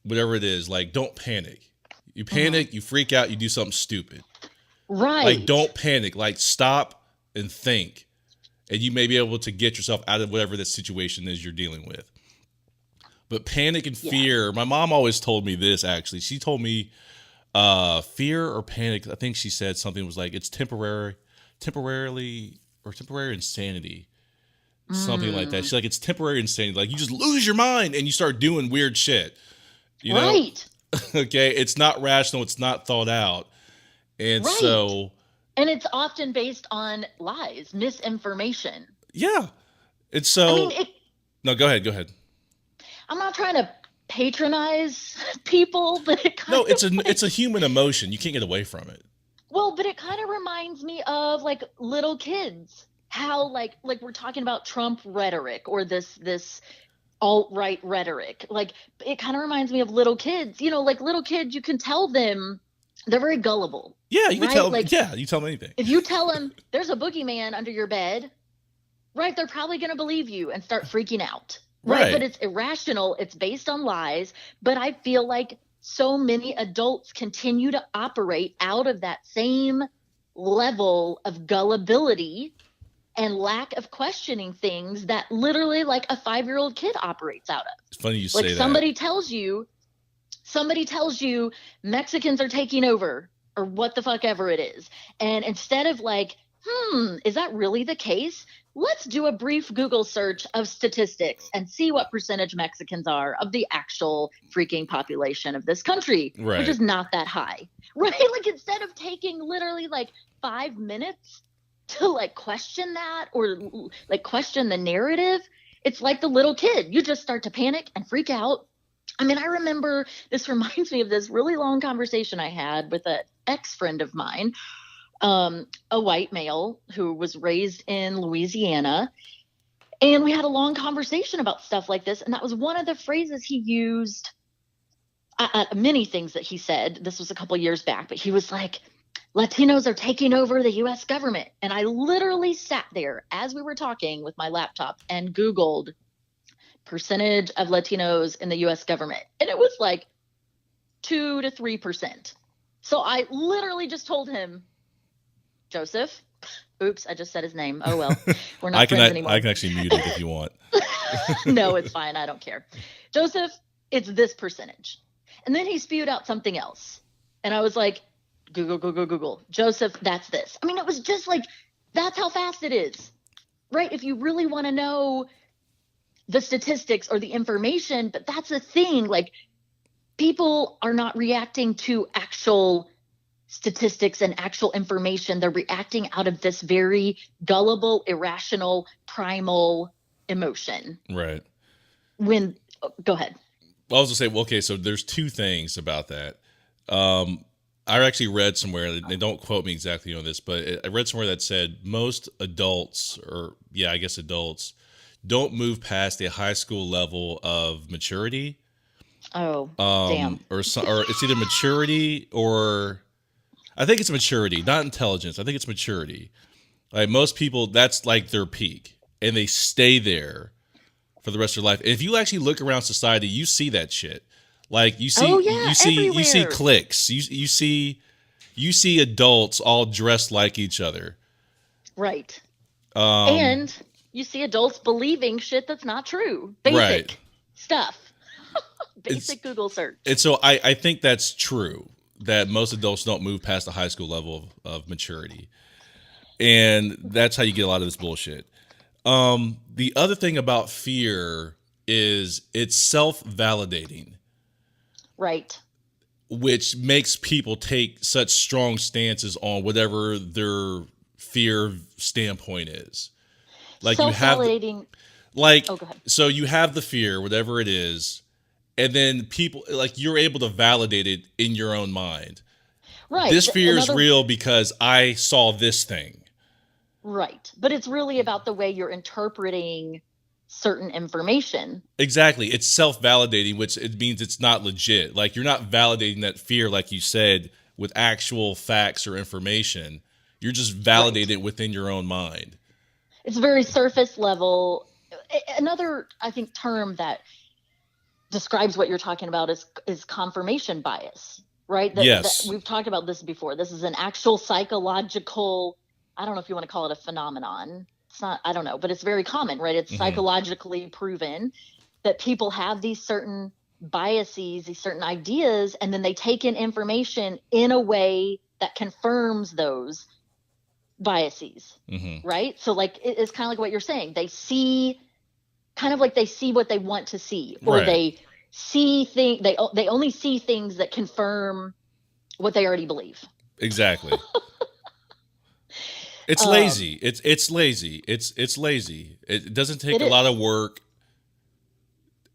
Whatever it is, like, don't panic. You panic, you freak out, you do something stupid. Right. Like, don't panic. Like, stop and think. And you may be able to get yourself out of whatever that situation is you're dealing with. But panic and fear, my mom always told me this, actually. She told me fear or panic, I think she said something was like, it's temporary insanity. Something like that. She's like, it's temporary insanity. Like, you just lose your mind and you start doing weird shit. You know? Right. Okay. It's not rational. It's not thought out. And so. And it's often based on lies, misinformation. Yeah. And so. No, go ahead. I'm not trying to patronize people, but it's a human emotion. You can't get away from it. Well, but it kind of reminds me of like little kids. How like we're talking about Trump rhetoric or this alt-right rhetoric. Like it kind of reminds me of little kids. Like little kids, you can tell them they're very gullible. Yeah, you can tell them. Like, yeah, you tell them anything. If you tell them there's a boogeyman under your bed, right, they're probably going to believe you and start freaking out. Right. But it's irrational. It's based on lies. But I feel like so many adults continue to operate out of that same level of gullibility and lack of questioning things that literally like a 5-year-old kid operates out of. It's funny you say that. Somebody tells you Mexicans are taking over or what the fuck ever it is. And instead of like is that really the case? Let's do a brief Google search of statistics and see what percentage Mexicans are of the actual freaking population of this country, Right. which is not that high, right? Like, instead of taking literally like 5 minutes to like question that or like question the narrative, it's like the little kid. You just start to panic and freak out. I mean, I remember, this reminds me of this really long conversation I had with an ex-friend of mine, a white male who was raised in Louisiana. And we had a long conversation about stuff like this. And that was one of the phrases he used, many things that he said. This was a couple years back, but he was like, Latinos are taking over the U.S. government. And I literally sat there as we were talking with my laptop and Googled percentage of Latinos in the U.S. government. And it was like 2 to 3%. So I literally just told him, Joseph, oops, I just said his name. Oh, well, we're not friends anymore. I can actually mute it if you want. No, it's fine. I don't care. Joseph, it's this percentage. And then he spewed out something else. And I was like, Google. Joseph, that's this. I mean, it was just like, that's how fast it is, right? If you really want to know the statistics or the information, but that's the thing, like, people are not reacting to actual statistics and actual information. They're reacting out of this very gullible, irrational, primal emotion. Right. Go ahead. Well, I was gonna say, well, okay, so there's two things about that. I actually read somewhere, they don't quote me exactly on this, but I read somewhere that said most adults, adults, don't move past a high school level of maturity. Oh, damn. Or it's either maturity or, I think it's maturity, not intelligence. I think it's maturity. Like, most people, that's like their peak, and they stay there for the rest of their life. And if you actually look around society, you see that shit. Like, you see, you see cliques. You see adults all dressed like each other. Right. And you see adults believing shit that's not true. Basic stuff. Basic Google search. And so I think that's true, that most adults don't move past the high school level of maturity. And that's how you get a lot of this bullshit. The other thing about fear is it's self-validating. Right. Which makes people take such strong stances on whatever their fear standpoint is. Like, self-validating. Go ahead. So you have the fear, whatever it is, and then people, like, you're able to validate it in your own mind. Right. This fear is real because I saw this thing. Right. But it's really about the way you're interpreting certain information. Exactly. It's self-validating, which it means it's not legit. Like, you're not validating that fear, like you said, with actual facts or information. You're just validating it within your own mind. It's very surface level. Another, I think, term that describes what you're talking about is confirmation bias, right? Yes. We've talked about this before. This is an actual psychological, I don't know if you want to call it a phenomenon. It's not, I don't know, but it's very common, right? It's psychologically proven that people have these certain biases, these certain ideas, and then they take in information in a way that confirms those biases, right? So, like, it's kind of like what you're saying. They see what they want to see, or they see they only see things that confirm what they already believe. Exactly. It's lazy. It's lazy. It's lazy. It doesn't take a lot of work.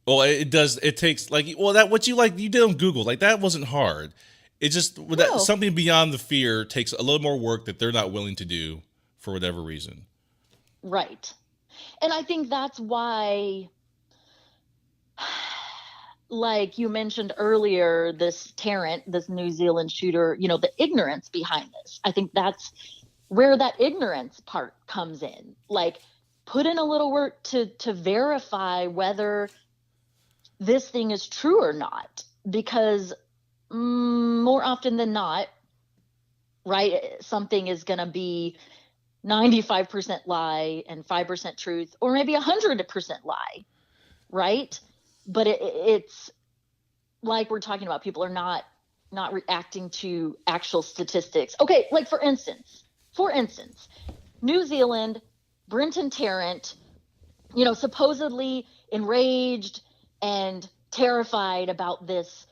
Well, it does. It takes, like, what you did on Google, like, that wasn't hard. It's just something beyond the fear takes a little more work that they're not willing to do for whatever reason. Right. And I think that's why, like you mentioned earlier, this Tarrant, this New Zealand shooter, the ignorance behind this. I think that's where that ignorance part comes in. Like, put in a little work to verify whether this thing is true or not, because more often than not, right, something is going to be 95% lie and 5% truth, or maybe 100% lie, right? But it's like we're talking about, people are not reacting to actual statistics. Okay, like, for instance, for instance, New Zealand, Brenton Tarrant, supposedly enraged and terrified about this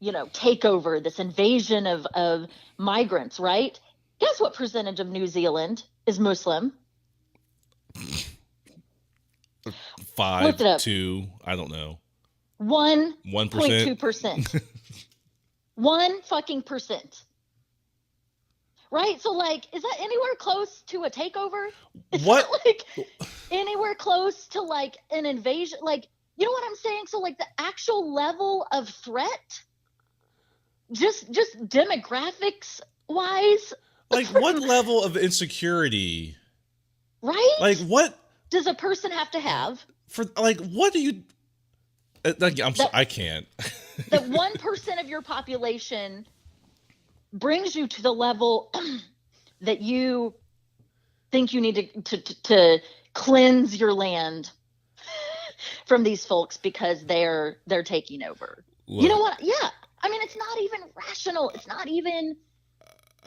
takeover, this invasion of migrants, right? Guess what percentage of New Zealand is Muslim? 5, 2, I don't know. 1.2%. 1 fucking percent. Right? So, like, is that anywhere close to a takeover? Is what? that, like, anywhere close to, like, an invasion? Like, you know what I'm saying? So, like, the actual level of threat, just demographics wise. Like, what level of insecurity? Right? Like, what does a person have to have? For, like, what do you... I can't. That 1% of your population brings you to the level that you think you need to cleanse your land from these folks because they're taking over. Look, you know what? Yeah. I mean, it's not even rational. It's not even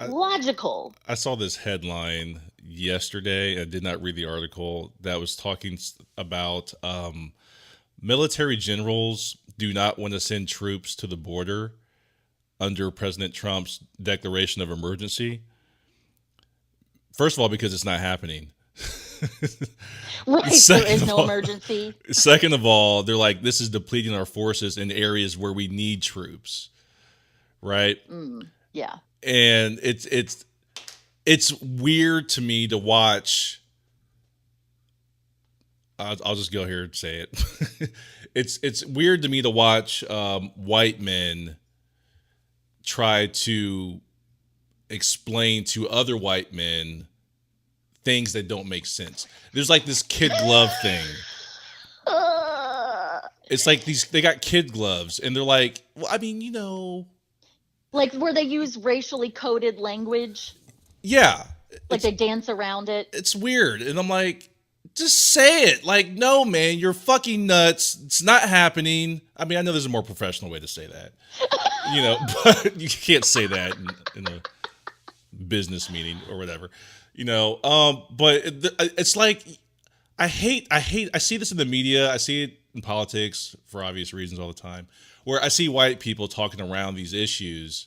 logical. I saw this headline yesterday. I did not read the article that was talking about military generals do not want to send troops to the border under President Trump's declaration of emergency. First of all, because it's not happening. Right, there is no emergency. Second of all, they're like, this is depleting our forces in areas where we need troops. Right? Yeah. And it's weird to me to watch. I'll just go here and say it. It's weird to me to watch white men try to explain to other white men things that don't make sense. There's like this kid glove thing. It's like they got kid gloves and they're like, well, I mean, like where they use racially coded language. Yeah. Like they dance around it. It's weird. And I'm like, just say it. Like, no, man, you're fucking nuts. It's not happening. I mean, I know there's a more professional way to say that, but you can't say that in a business meeting or whatever, but it's like, I see this in the media. I see it in politics for obvious reasons all the time, where I see white people talking around these issues.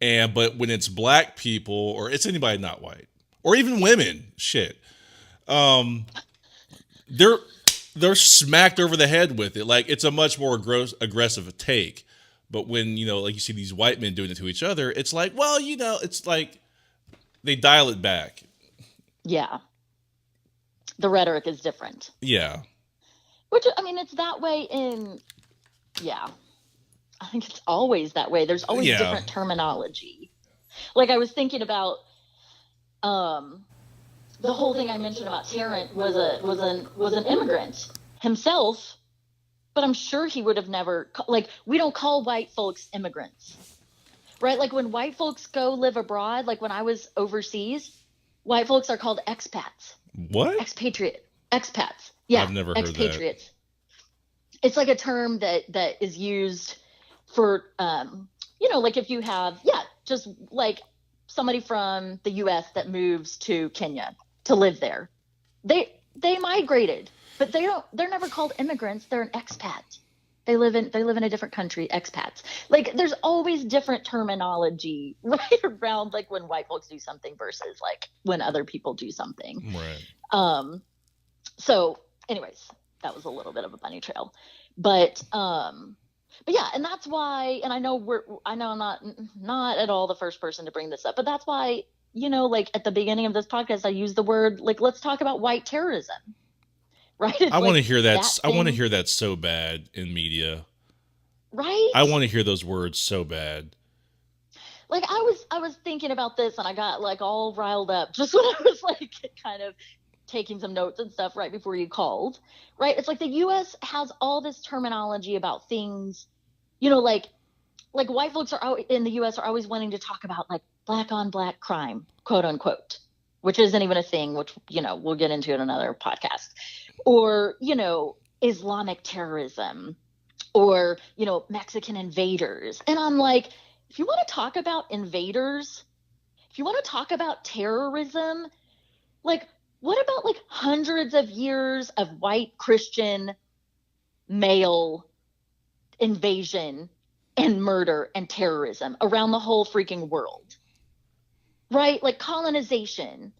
But when it's black people or it's anybody not white or even women, shit, they're smacked over the head with it. Like, it's a much more aggressive take. But when, like you see these white men doing it to each other, it's like, well, it's like they dial it back. Yeah. The rhetoric is different. Yeah. Which, I mean, it's that way yeah. I think it's always that way. There's always different terminology. Like, I was thinking about, the whole thing I mentioned about Tarrant was an immigrant himself, but I'm sure he would have never, like, we don't call white folks immigrants, right? Like, when white folks go live abroad, like when I was overseas, white folks are called expats. What? Expats. Yeah. I've never heard expatriates. That. It's like a term that is used for, like if you have, just like somebody from the U.S. that moves to Kenya to live there. They migrated, but they're never called immigrants. They're an expat. They live in a different country, expats. Like, there's always different terminology right around, like, when white folks do something versus like when other people do something. Right. So anyways, that was a little bit of a bunny trail, but yeah, and that's why, and I know I'm not at all the first person to bring this up, but that's why, like at the beginning of this podcast, I use the word, like, let's talk about white terrorism, right? I want to hear that. I want to hear that so bad in media, right? I want to hear those words so bad. Like, I was thinking about this and I got like all riled up just when I was like kind of taking some notes and stuff right before you called, right? It's like the U.S. has all this terminology about things, like white folks in the U.S. are always wanting to talk about like black on black crime, quote unquote, which isn't even a thing, which, we'll get into in another podcast, or, Islamic terrorism, or, Mexican invaders. And I'm like, if you want to talk about invaders, if if you want to talk about terrorism, like, what about like hundreds of years of white Christian male invasion and murder and terrorism around the whole freaking world, right? Like colonization,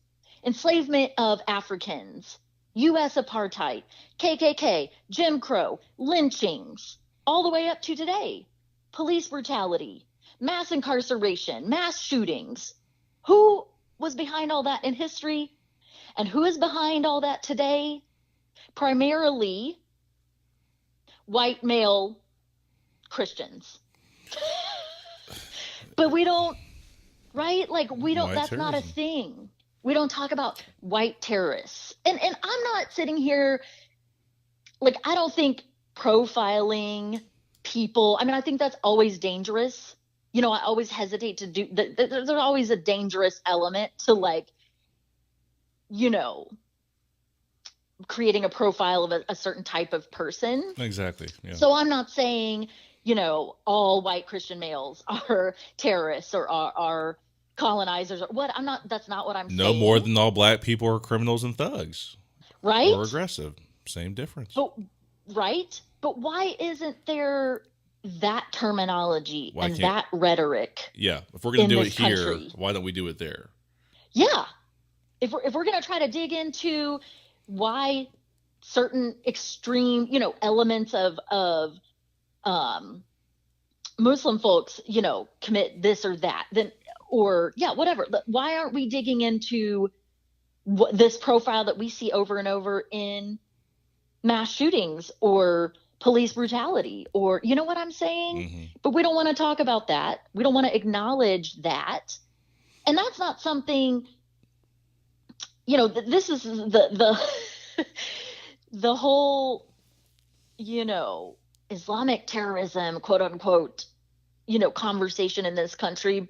enslavement of Africans, U.S. apartheid, KKK, Jim Crow, lynchings, all the way up to today, police brutality, mass incarceration, mass shootings. Who was behind all that in history? And who is behind all that today? Primarily white male Christians. But we don't, right? Like, we don't, that's not a thing. We don't talk about white terrorists. And I'm not sitting here, like, I don't think profiling people, I mean, I think that's always dangerous. You know, I always hesitate to do, there's always a dangerous element to, like, you know, creating a profile of a certain type of person. Exactly. Yeah. So I'm not saying, you know, all white Christian males are terrorists or are colonizers or what. That's not what I'm saying. No more than all black people are criminals and thugs. Right? Or aggressive. Same difference. But, right? But why isn't there that terminology and that rhetoric? Yeah. If we're going to do it here, country? Why don't we do it there? Yeah. If we're going to try to dig into why certain extreme, you know, elements of Muslim folks, you know, commit this or that, then, or yeah, whatever. Why aren't we digging into this profile that we see over and over in mass shootings or police brutality, or, you know what I'm saying? Mm-hmm. But we don't want to talk about that. We don't want to acknowledge that. And that's not something, you know, this is the the whole, you know, Islamic terrorism, quote unquote, you know, conversation in this country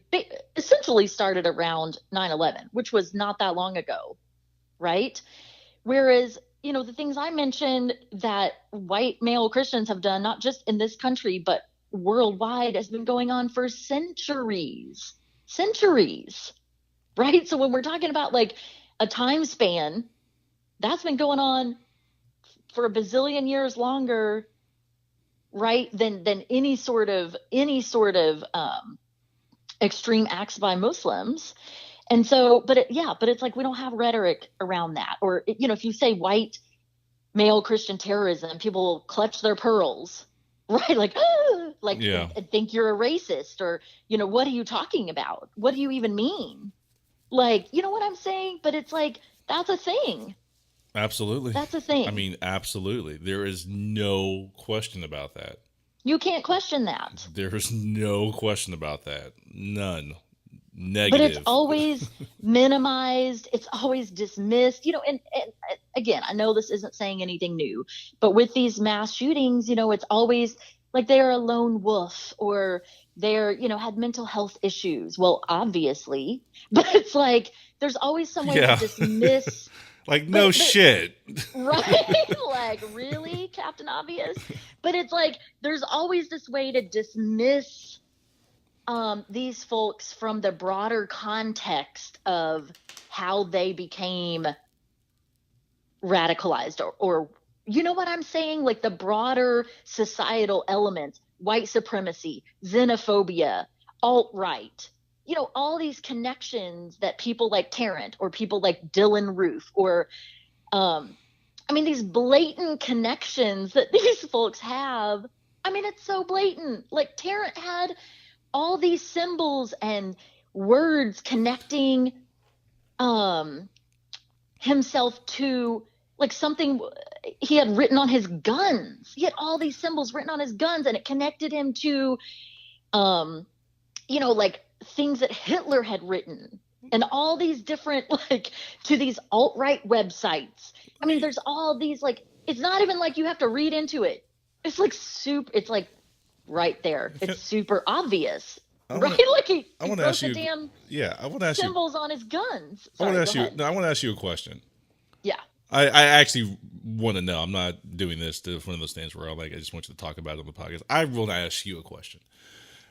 essentially started around 9/11, which was not that long ago, right? Whereas, you know, the things I mentioned that white male Christians have done, not just in this country, but worldwide, has been going on for centuries, right? So when we're talking about like a time span, that's been going on for a bazillion years longer, right, than any sort of extreme acts by Muslims. And so, but it's like we don't have rhetoric around that. Or, you know, if you say white male Christian terrorism, people will clutch their pearls, right? Like, and think you're a racist, or, you know, what are you talking about? What do you even mean? Like, you know what I'm saying? But it's like, that's a thing. Absolutely. That's a thing. I mean, absolutely. There is no question about that. You can't question that. There is no question about that. None. Negative. But it's always minimized. It's always dismissed. You know, and again, I know this isn't saying anything new, but with these mass shootings, you know, it's always like they're a lone wolf, or they're, you know, had mental health issues. Well, obviously, but it's like there's always some way to dismiss. Like, no shit. Right? Like, really, Captain Obvious? But it's like there's always this way to dismiss these folks from the broader context of how they became radicalized, or you know what I'm saying? Like the broader societal elements, white supremacy, xenophobia, alt-right, you know, all these connections that people like Tarrant or people like Dylan Roof, or, I mean, these blatant connections that these folks have. I mean, it's so blatant. Like Tarrant had all these symbols and words connecting himself to like something he had written on his guns. He had all these symbols written on his guns, and it connected him to, you know, like things that Hitler had written, and all these different, like, to these alt-right websites. I mean, there's all these, like, it's not even like you have to read into it. It's like it's like right there. It's super obvious. Right? Like he wrote the damn symbols on his guns. Sorry, I want to ask you a question. Yeah. I actually want to know. I'm not doing this to one of those things where I just want you to talk about it on the podcast. I want to ask you a question.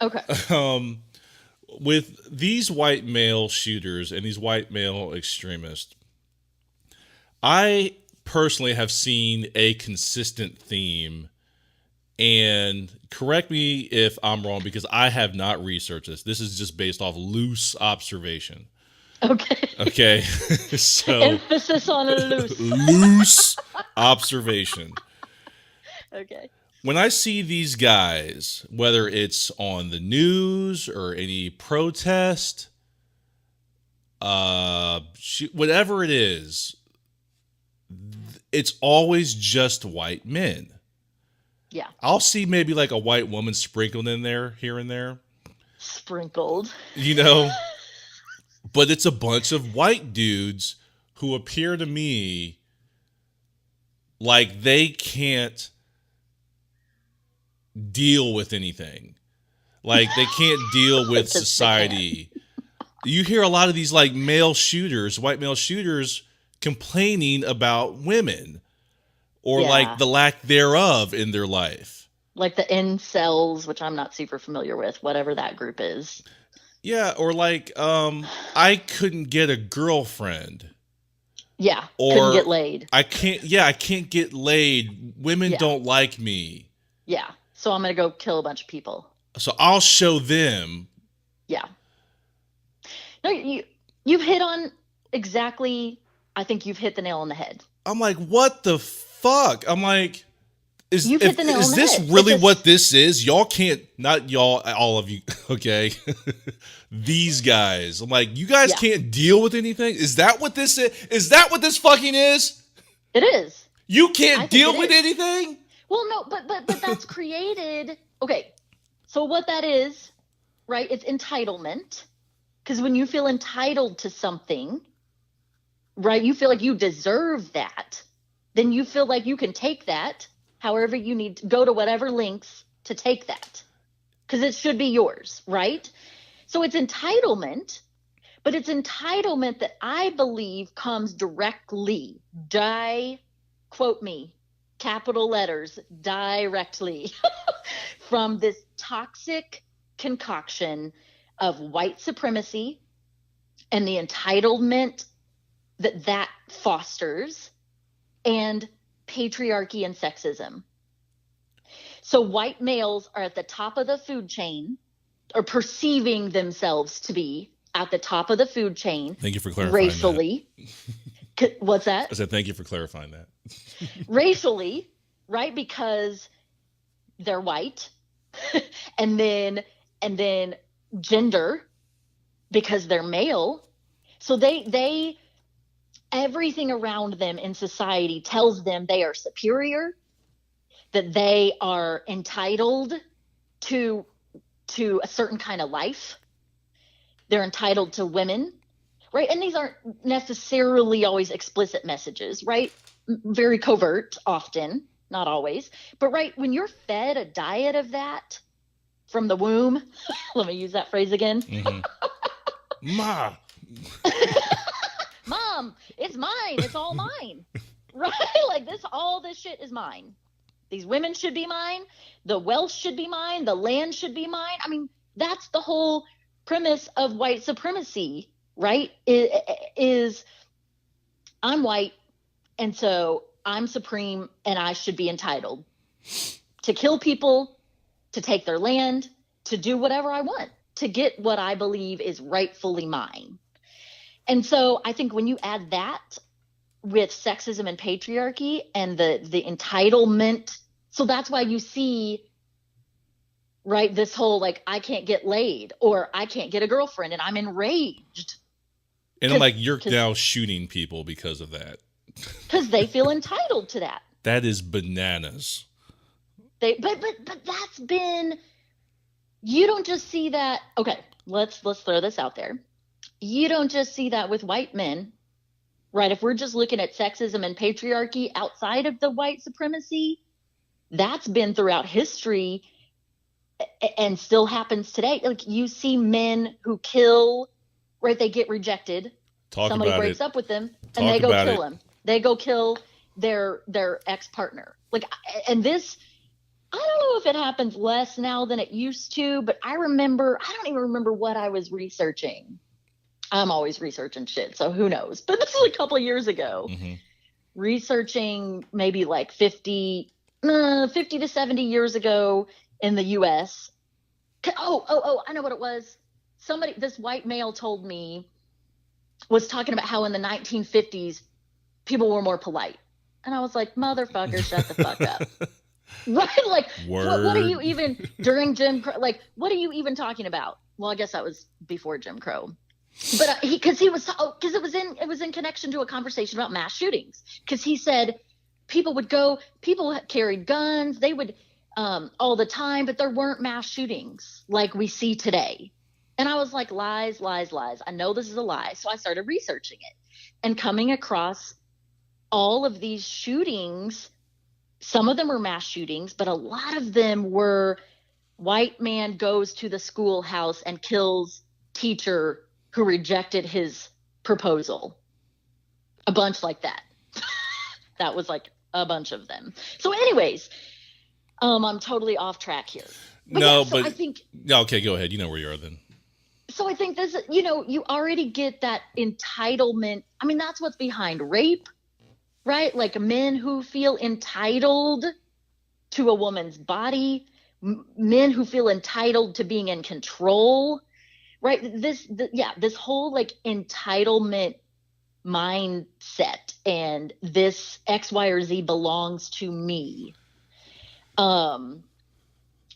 Okay. with these white male shooters and these white male extremists, I personally have seen a consistent theme, and correct me if I'm wrong because I have not researched this. This is just based off loose observation. Okay. Okay. So Emphasis on a loose. loose observation. Okay. When I see these guys, whether it's on the news or any protest, whatever it is, it's always just white men. Yeah. I'll see maybe like a white woman sprinkled in there here and there. Sprinkled. You know, but it's a bunch of white dudes who appear to me like they can't deal with anything. Like they can't deal with society. You hear a lot of these like male shooters, white male shooters complaining about women or like the lack thereof in their life. Like the incels, which I'm not super familiar with, whatever that group is. Yeah, or like I couldn't get a girlfriend. Yeah, or couldn't get laid. I can't get laid. Women don't like me. Yeah. So I'm going to go kill a bunch of people. So I'll show them. Yeah. No, you've hit on exactly, I think you've hit the nail on the head. I'm like, what the fuck? I'm like, is this head. really what this is? Y'all can't, not y'all, all of you, okay? These guys. I'm like, you guys can't deal with anything? Is that what this is? Is that what this fucking is? It is. You can't deal with anything? Well, no, but that's created. Okay, so what that is, right? It's entitlement. Because when you feel entitled to something, right, you feel like you deserve that. Then you feel like you can take that however you need to, go to whatever lengths to take that. Because it should be yours, right? So it's entitlement, but it's entitlement that I believe comes directly, quote me, capital letters, directly from this toxic concoction of white supremacy and the entitlement that fosters and patriarchy and sexism. So white males are at the top of the food chain, or perceiving themselves to be at the top of the food chain. Thank you for clarifying racially. That. What's that? I said thank you for clarifying that. Racially, right? Because they're white. and then gender, because they're male. So they everything around them in society tells them they are superior, that they are entitled to a certain kind of life. They're entitled to women, right? And these aren't necessarily always explicit messages, right? Very covert often, not always. But right, when you're fed a diet of that from the womb, let me use that phrase again. Mm-hmm. Mom, it's mine. It's all mine. Right? Like all this shit is mine. These women should be mine. The wealth should be mine. The land should be mine. I mean, that's the whole premise of white supremacy, right? Is I'm white, and so I'm supreme, and I should be entitled to kill people, to take their land, to do whatever I want, to get what I believe is rightfully mine. And so I think when you add that with sexism and patriarchy and the entitlement, so that's why you see, right, this whole like, I can't get laid or I can't get a girlfriend and I'm enraged. And I'm like, you're now shooting people because of that. Because they feel entitled to that. That is bananas. But that's been, you don't just see that. Okay, let's throw this out there. You don't just see that with white men, right? If we're just looking at sexism and patriarchy outside of the white supremacy, that's been throughout history and still happens today. Like you see men who kill, right? They get rejected. Somebody breaks up with them and they go kill him. They go kill their ex-partner. Like, and this, I don't know if it happens less now than it used to, but I don't even remember what I was researching. I'm always researching shit, so who knows? But this was a couple of years ago. Mm-hmm. Researching maybe like 50 to 70 years ago in the US. Oh, I know what it was. This white male told me, was talking about how in the 1950s, people were more polite. And I was like, motherfucker, shut the fuck up. Right? Like, what are you even, during Jim Crow, like, what are you even talking about? Well, I guess that was before Jim Crow. But because it was in connection to a conversation about mass shootings. Because he said people carried guns, they would all the time, but there weren't mass shootings like we see today. And I was like, lies, lies, lies. I know this is a lie. So I started researching it and coming across all of these shootings. Some of them were mass shootings, but a lot of them were white man goes to the schoolhouse and kills teacher who rejected his proposal. A bunch like that. That was like a bunch of them. So anyways, I'm totally off track here. I think. Okay, go ahead. You know where you are then. So I think this, you already get that entitlement. I mean, that's what's behind rape, right? Like men who feel entitled to a woman's body, men who feel entitled to being in control, right? This whole like entitlement mindset and this X, Y, or Z belongs to me.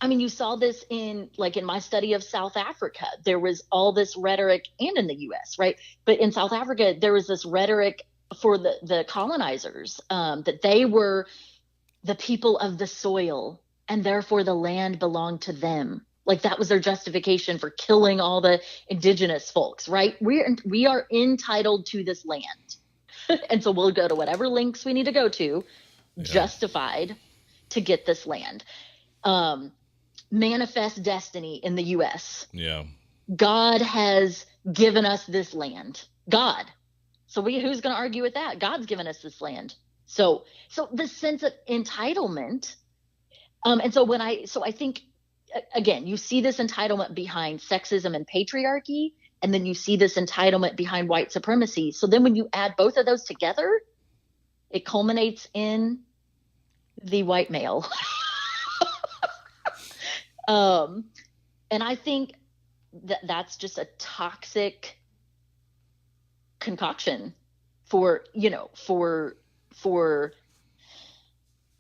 I mean, you saw this in my study of South Africa. There was all this rhetoric, and in the US, right? But in South Africa, there was this rhetoric for the colonizers, that they were the people of the soil and therefore the land belonged to them. Like that was their justification for killing all the indigenous folks, right? We are entitled to this land. And so we'll go to whatever links we need to go to, justified to get this land. Manifest destiny in the US. Yeah. God has given us this land. God. So who's going to argue with that? God's given us this land. So the sense of entitlement. And so I think, again, you see this entitlement behind sexism and patriarchy, and then you see this entitlement behind white supremacy. So then when you add both of those together, it culminates in the white male. And I think that's just a toxic concoction for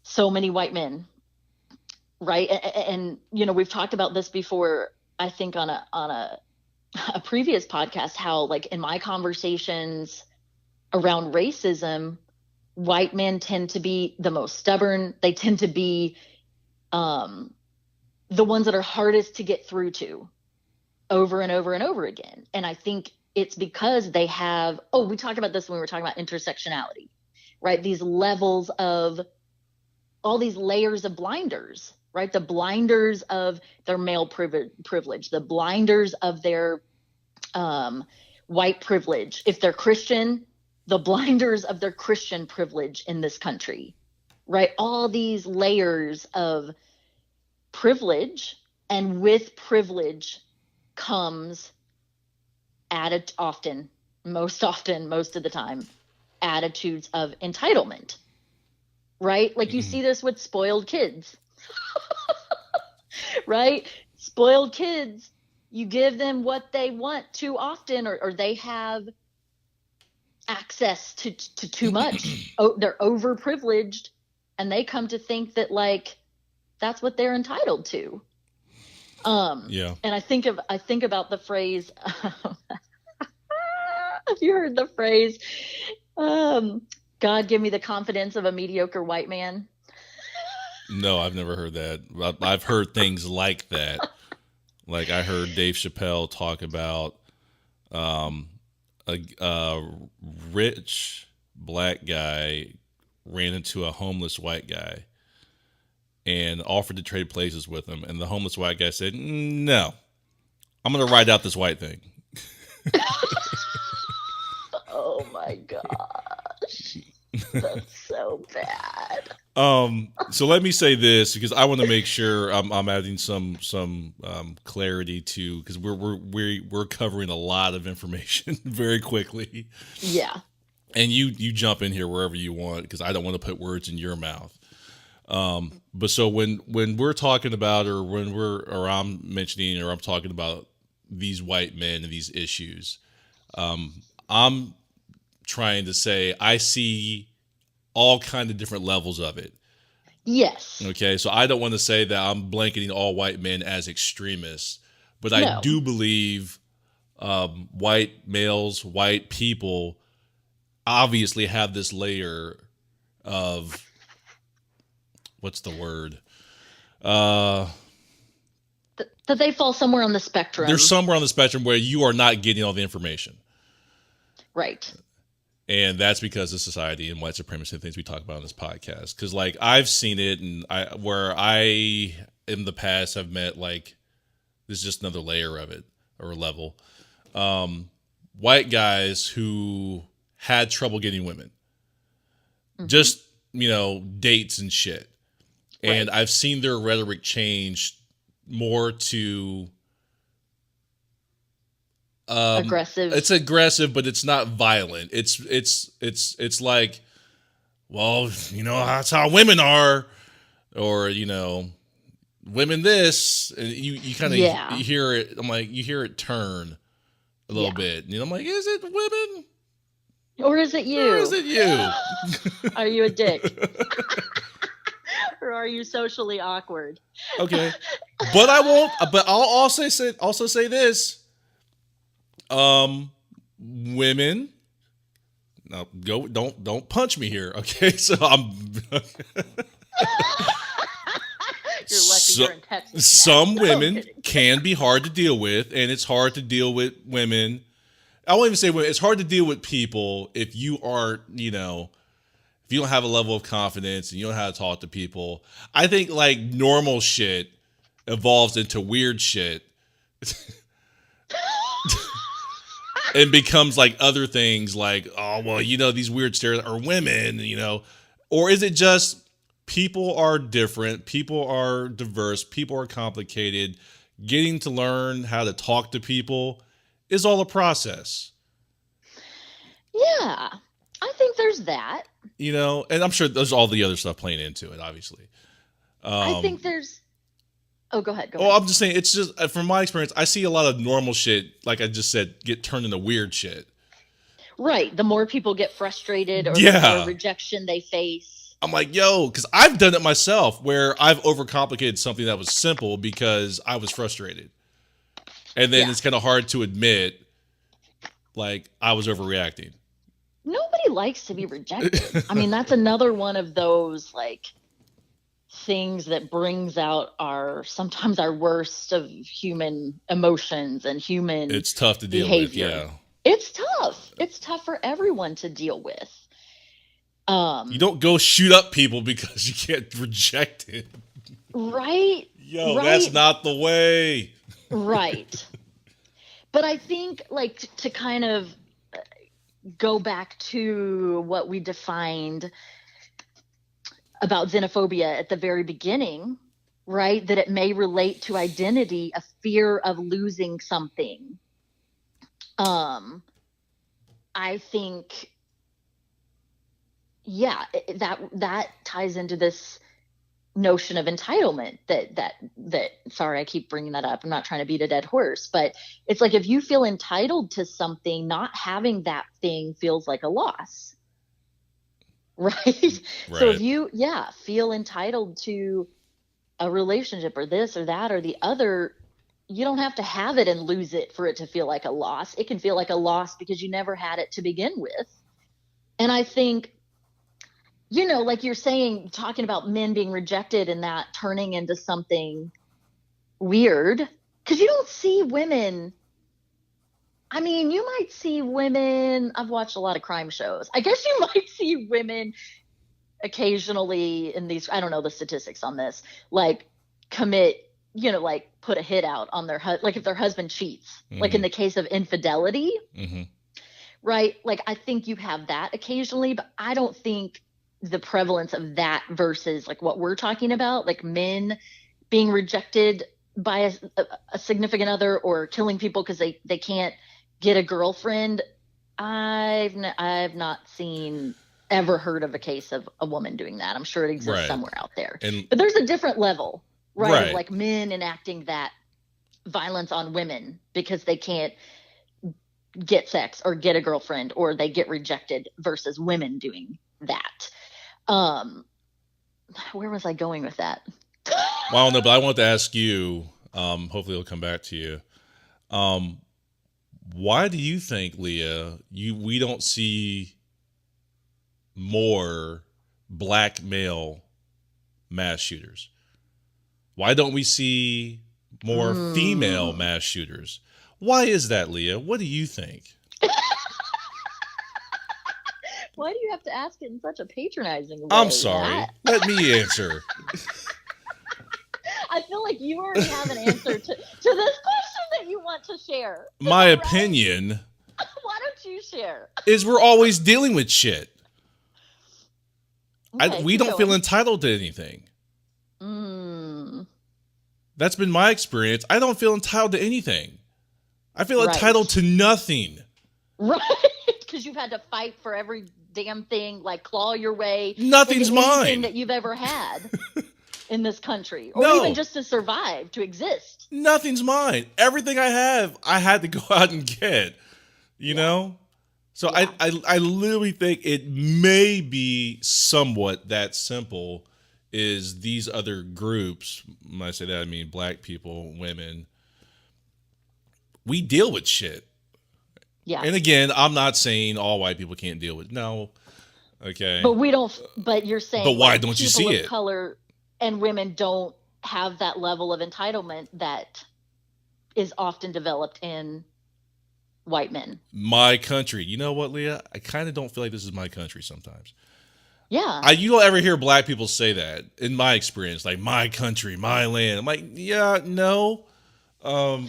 so many white men. Right. And we've talked about this before, I think on a previous podcast, how like in my conversations around racism, white men tend to be the most stubborn. They tend to be, the ones that are hardest to get through to over and over and over again. And I think it's because they have, we talked about this when we were talking about intersectionality, right? These levels of all these layers of blinders, right? The blinders of their male privilege, the blinders of their white privilege. If they're Christian, the blinders of their Christian privilege in this country, right? All these layers of privilege, and with privilege comes most of the time, attitudes of entitlement, right? Like you see this with spoiled kids, right? Spoiled kids, you give them what they want too often, or they have access to too much. They're overprivileged, and they come to think that like that's what they're entitled to. And I think about the phrase. Have you heard the phrase? God, give me the confidence of a mediocre white man. No, I've never heard that. I've heard things like that. Like I heard Dave Chappelle talk about a rich black guy ran into a homeless white guy and offered to trade places with him. And the homeless white guy said, no, I'm going to ride out this white thing. Oh my gosh. That's so bad. So let me say this because I want to make sure I'm adding some clarity to because we're covering a lot of information very quickly. Yeah. And you jump in here wherever you want because I don't want to put words in your mouth. But so when we're talking about or I'm mentioning or I'm talking about these white men and these issues, I'm trying to say I see all kind of different levels of it. Yes. Okay, so I don't want to say that I'm blanketing all white men as extremists, but I No. do believe white males, white people obviously have this layer of what's the word? That they fall somewhere on the spectrum. There's somewhere on the spectrum where you are not getting all the information. Right. And that's because of society and white supremacy and things we talk about on this podcast. Because like I've seen it, and where I in the past have met like this is just another layer of it or level. White guys who had trouble getting women, just dates and shit, and I've seen their rhetoric change more to. Aggressive. It's aggressive, but it's not violent. It's like, well, that's how women are, or women this, and you kind of you hear it. I'm like, you hear it turn a little bit, and I'm like, is it women, or is it you? Or is it you? Are you a dick, or are you socially awkward? Okay, but I won't. But I'll also say this. Women. Now don't punch me here, okay? So I'm. You're lucky you're in Texas. Some women can be hard to deal with, and it's hard to deal with women. I won't even say women. It's hard to deal with people if you aren't, if you don't have a level of confidence and you don't know how to talk to people. I think like normal shit evolves into weird shit. And becomes like other things like, oh, well, these weird stereotypes are women, or is it just people are different, people are diverse, people are complicated. Getting to learn how to talk to people is all a process. Yeah, I think there's that. And I'm sure there's all the other stuff playing into it, obviously. I think there's. Oh, go ahead. I'm just saying, it's just, from my experience, I see a lot of normal shit, like I just said, get turned into weird shit. Right. The more people get frustrated or the more rejection they face. I'm like, because I've done it myself where I've overcomplicated something that was simple because I was frustrated. And then it's kind of hard to admit, like, I was overreacting. Nobody likes to be rejected. I mean, that's another one of those, like, things that brings out sometimes our worst of human emotions and human it's tough to deal behavior. With. It's tough for everyone to deal with. You don't go shoot up people because you can't reject it, right? That's not the way. Right. But I think, like, to kind of go back to what we defined about xenophobia at the very beginning, right? That it may relate to identity, a fear of losing something. I think, that ties into this notion of entitlement that sorry, I keep bringing that up. I'm not trying to beat a dead horse, but it's like, if you feel entitled to something, not having that thing feels like a loss. Right. So if you, feel entitled to a relationship or this or that or the other, you don't have to have it and lose it for it to feel like a loss. It can feel like a loss because you never had it to begin with. And I think, like you're saying, talking about men being rejected and that turning into something weird, because you don't see women. I mean, you might see women. I've watched a lot of crime shows. I guess you might see women occasionally in these, I don't know the statistics on this, like commit, like put a hit out on their like if their husband cheats, like in the case of infidelity, right? Like, I think you have that occasionally, but I don't think the prevalence of that versus like what we're talking about, like men being rejected by a significant other or killing people because they can't get a girlfriend. I've not ever heard of a case of a woman doing that. I'm sure it exists somewhere out there. But there's a different level, right? Of like men enacting that violence on women because they can't get sex or get a girlfriend or they get rejected versus women doing that. Where was I going with that? Well, I don't know, but I want to ask you, hopefully it'll come back to you. Why do you think, Leah, we don't see more black male mass shooters? Why don't we see more female mass shooters? Why is that, Leah? What do you think? Why do you have to ask it in such a patronizing way? I'm sorry. Let me answer. I feel like you already have an answer to this question that you want to share. My opinion. Why don't you share? Is we're always dealing with shit. Okay, we don't feel entitled to anything. That's been my experience. I don't feel entitled to anything. I feel entitled to nothing. Right. Because you've had to fight for every damn thing, like claw your way. Nothing's mine. Anything that you've ever had in this country. Or even just to survive, to exist. Nothing's mine. Everything I have, I had to go out and get. You know? So I literally think it may be somewhat that simple. Is these other groups, when I say that, I mean black people, women, we deal with shit. Yeah. And again, I'm not saying all white people can't deal with it. No. Okay. But we don't, but you're saying. But why don't you see it? People of color and women don't have that level of entitlement that is often developed in white men. My country. You know what, Leah? I kind of don't feel like this is my country sometimes. Yeah. You don't ever hear black people say that in my experience, like my country, my land. I'm like, yeah, no. Well,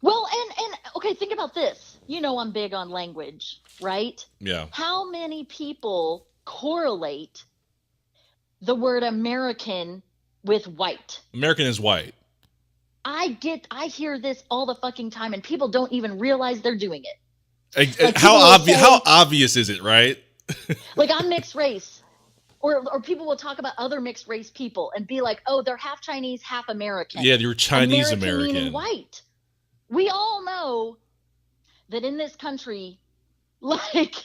and okay, think about this. You know, I'm big on language, right? Yeah. How many people correlate the word American with white? American is white. I hear this all the fucking time and people don't even realize they're doing it. Like how obvious is it, right? Like I'm mixed race, or people will talk about other mixed race people and be like, oh, they're half Chinese, half American. Yeah, you're Chinese American. Meaning white. We all know that in this country, like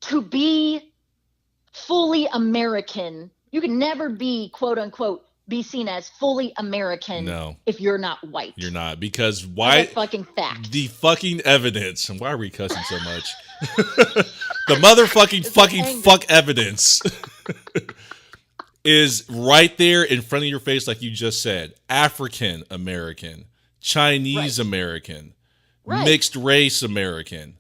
to be fully American, you can never be quote unquote be seen as fully American if you're not white. You're not, because white fucking fact. The fucking evidence, and why are we cussing so much? The motherfucking fuck evidence is right there in front of your face, like you just said. African American, Chinese American, mixed race American.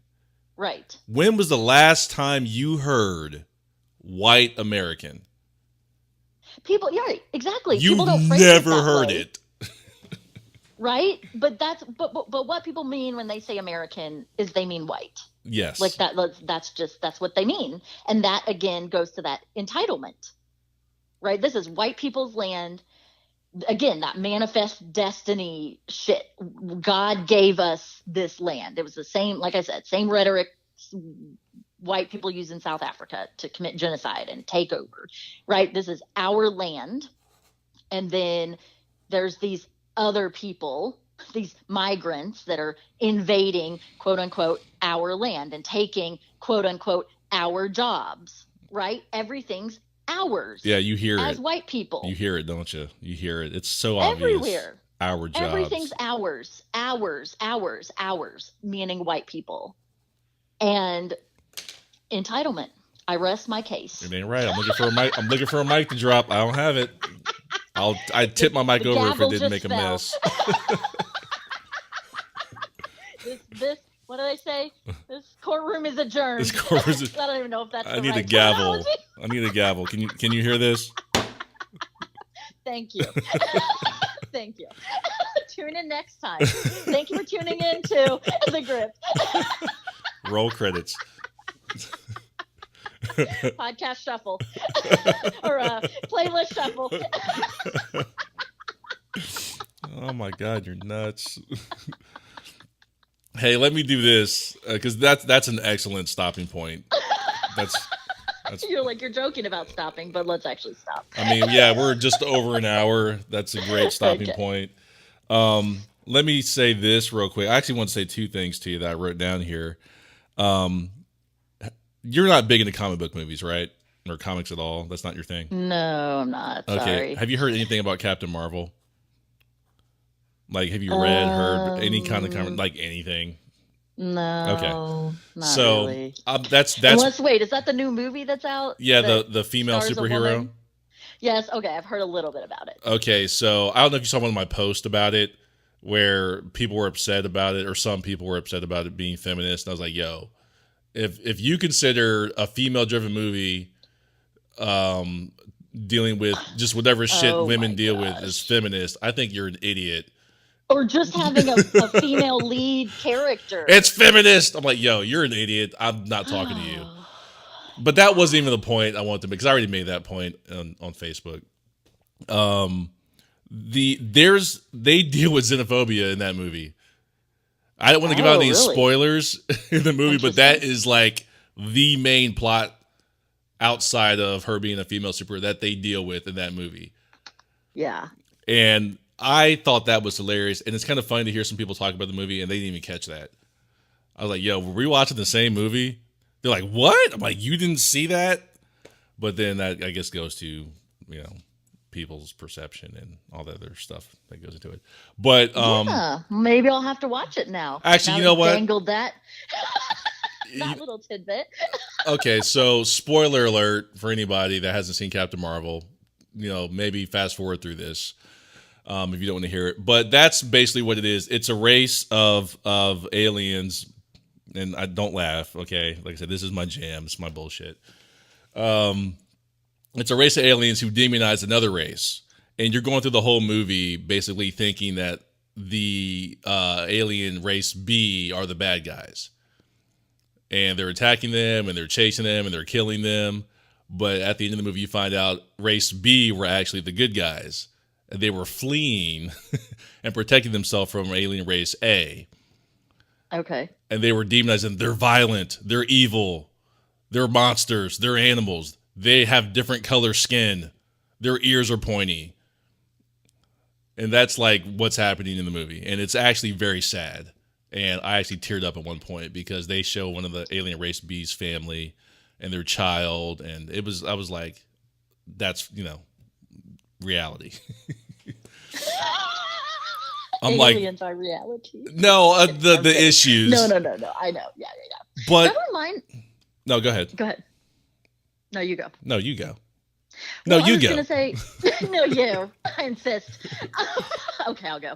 Right. When was the last time you heard white American? People, yeah, exactly. You people don't phrase never it that heard way. it. Right? But what people mean when they say American is they mean white. Yes. Like that's what they mean. And that again goes to that entitlement. Right? This is white people's land. Again, that manifest destiny shit. God gave us this land. It was the same, like I said, same rhetoric white people use in South Africa to commit genocide and take over, right? This is our land. And then there's these other people, these migrants that are invading, quote unquote, our land and taking, quote unquote, our jobs, right? Everything's ours. Yeah, you hear it. As white people. You hear it, don't you? You hear it. It's so obvious. Everywhere. Our jobs. Everything's ours, meaning white people. And entitlement. I rest my case. It ain't right. I'm looking for a mic. I'm looking for a mic to drop. I don't have it. I'd tip my mic over if it didn't make a mess. this what did I say? This courtroom is adjourned. I don't even know if that's I need a gavel. I need a gavel. Can you hear this? Thank you. Thank you. Tune in next time. Thank you for tuning in to The Grip. Roll credits. Podcast shuffle. Or playlist shuffle. Oh my God, you're nuts. Hey, let me do this because that's an excellent stopping point. That's You're like, you're joking about stopping, but let's actually stop. I mean, yeah, we're just over an hour. That's a great stopping point. Let me say this real quick. I actually want to say two things to you that I wrote down here. You're not big into comic book movies, right? Or comics at all? That's not your thing? No, I'm not. Okay. Sorry. Have you heard anything about Captain Marvel? Like, have you read, heard any kind of like anything? No. Okay. Not So really. that's Unless, wait, is that the new movie that's out? yeah, that the female stars a superhero. woman? Yes. Okay, I've heard a little bit about it. Okay, so I don't know if you saw one of my posts about it where people were upset about it, or some people were upset about it being feminist. And I was like, yo, if you consider a female driven movie dealing with just whatever shit Oh women my deal gosh. with as feminist, I think you're an idiot. Or just having a female lead character. It's feminist. I'm like, yo, you're an idiot. I'm not talking to you. But that wasn't even the point I wanted to make, because I already made that point on Facebook. They deal with xenophobia in that movie. I don't want to give out any spoilers in the movie, but that is like the main plot outside of her being a female superhero that they deal with in that movie. Yeah. And I thought that was hilarious. And it's kind of funny to hear some people talk about the movie and they didn't even catch that. I was like, yo, were we watching the same movie? They're like, what? I'm like, you didn't see that? But then that, I guess, goes to, people's perception and all the other stuff that goes into it. But yeah, maybe I'll have to watch it now. Actually, now you know what? Dangled that little tidbit. Okay, so spoiler alert for anybody that hasn't seen Captain Marvel. Maybe fast forward through this if you don't want to hear it. But that's basically what it is. It's a race of aliens, and I don't laugh. Okay, like I said, this is my jam. It's my bullshit. It's a race of aliens who demonize another race. And you're going through the whole movie basically thinking that the alien race B are the bad guys. And they're attacking them, and they're chasing them, and they're killing them. But at the end of the movie, you find out race B were actually the good guys. And they were fleeing and protecting themselves from alien race A. Okay. And they were demonizing. They're violent. They're evil. They're monsters. They're animals. They have different color skin. Their ears are pointy. And that's like what's happening in the movie. And it's actually very sad. And I actually teared up at one point because they show one of the alien race B's family and their child. And I was like, that's, reality. I'm Aliens are reality. No, the issues. No. I know. Yeah. But never mind. No, go ahead. Go ahead. No, you go. No, you go. Well, no, you go. I was going to say, no, you. I insist. Okay, I'll go.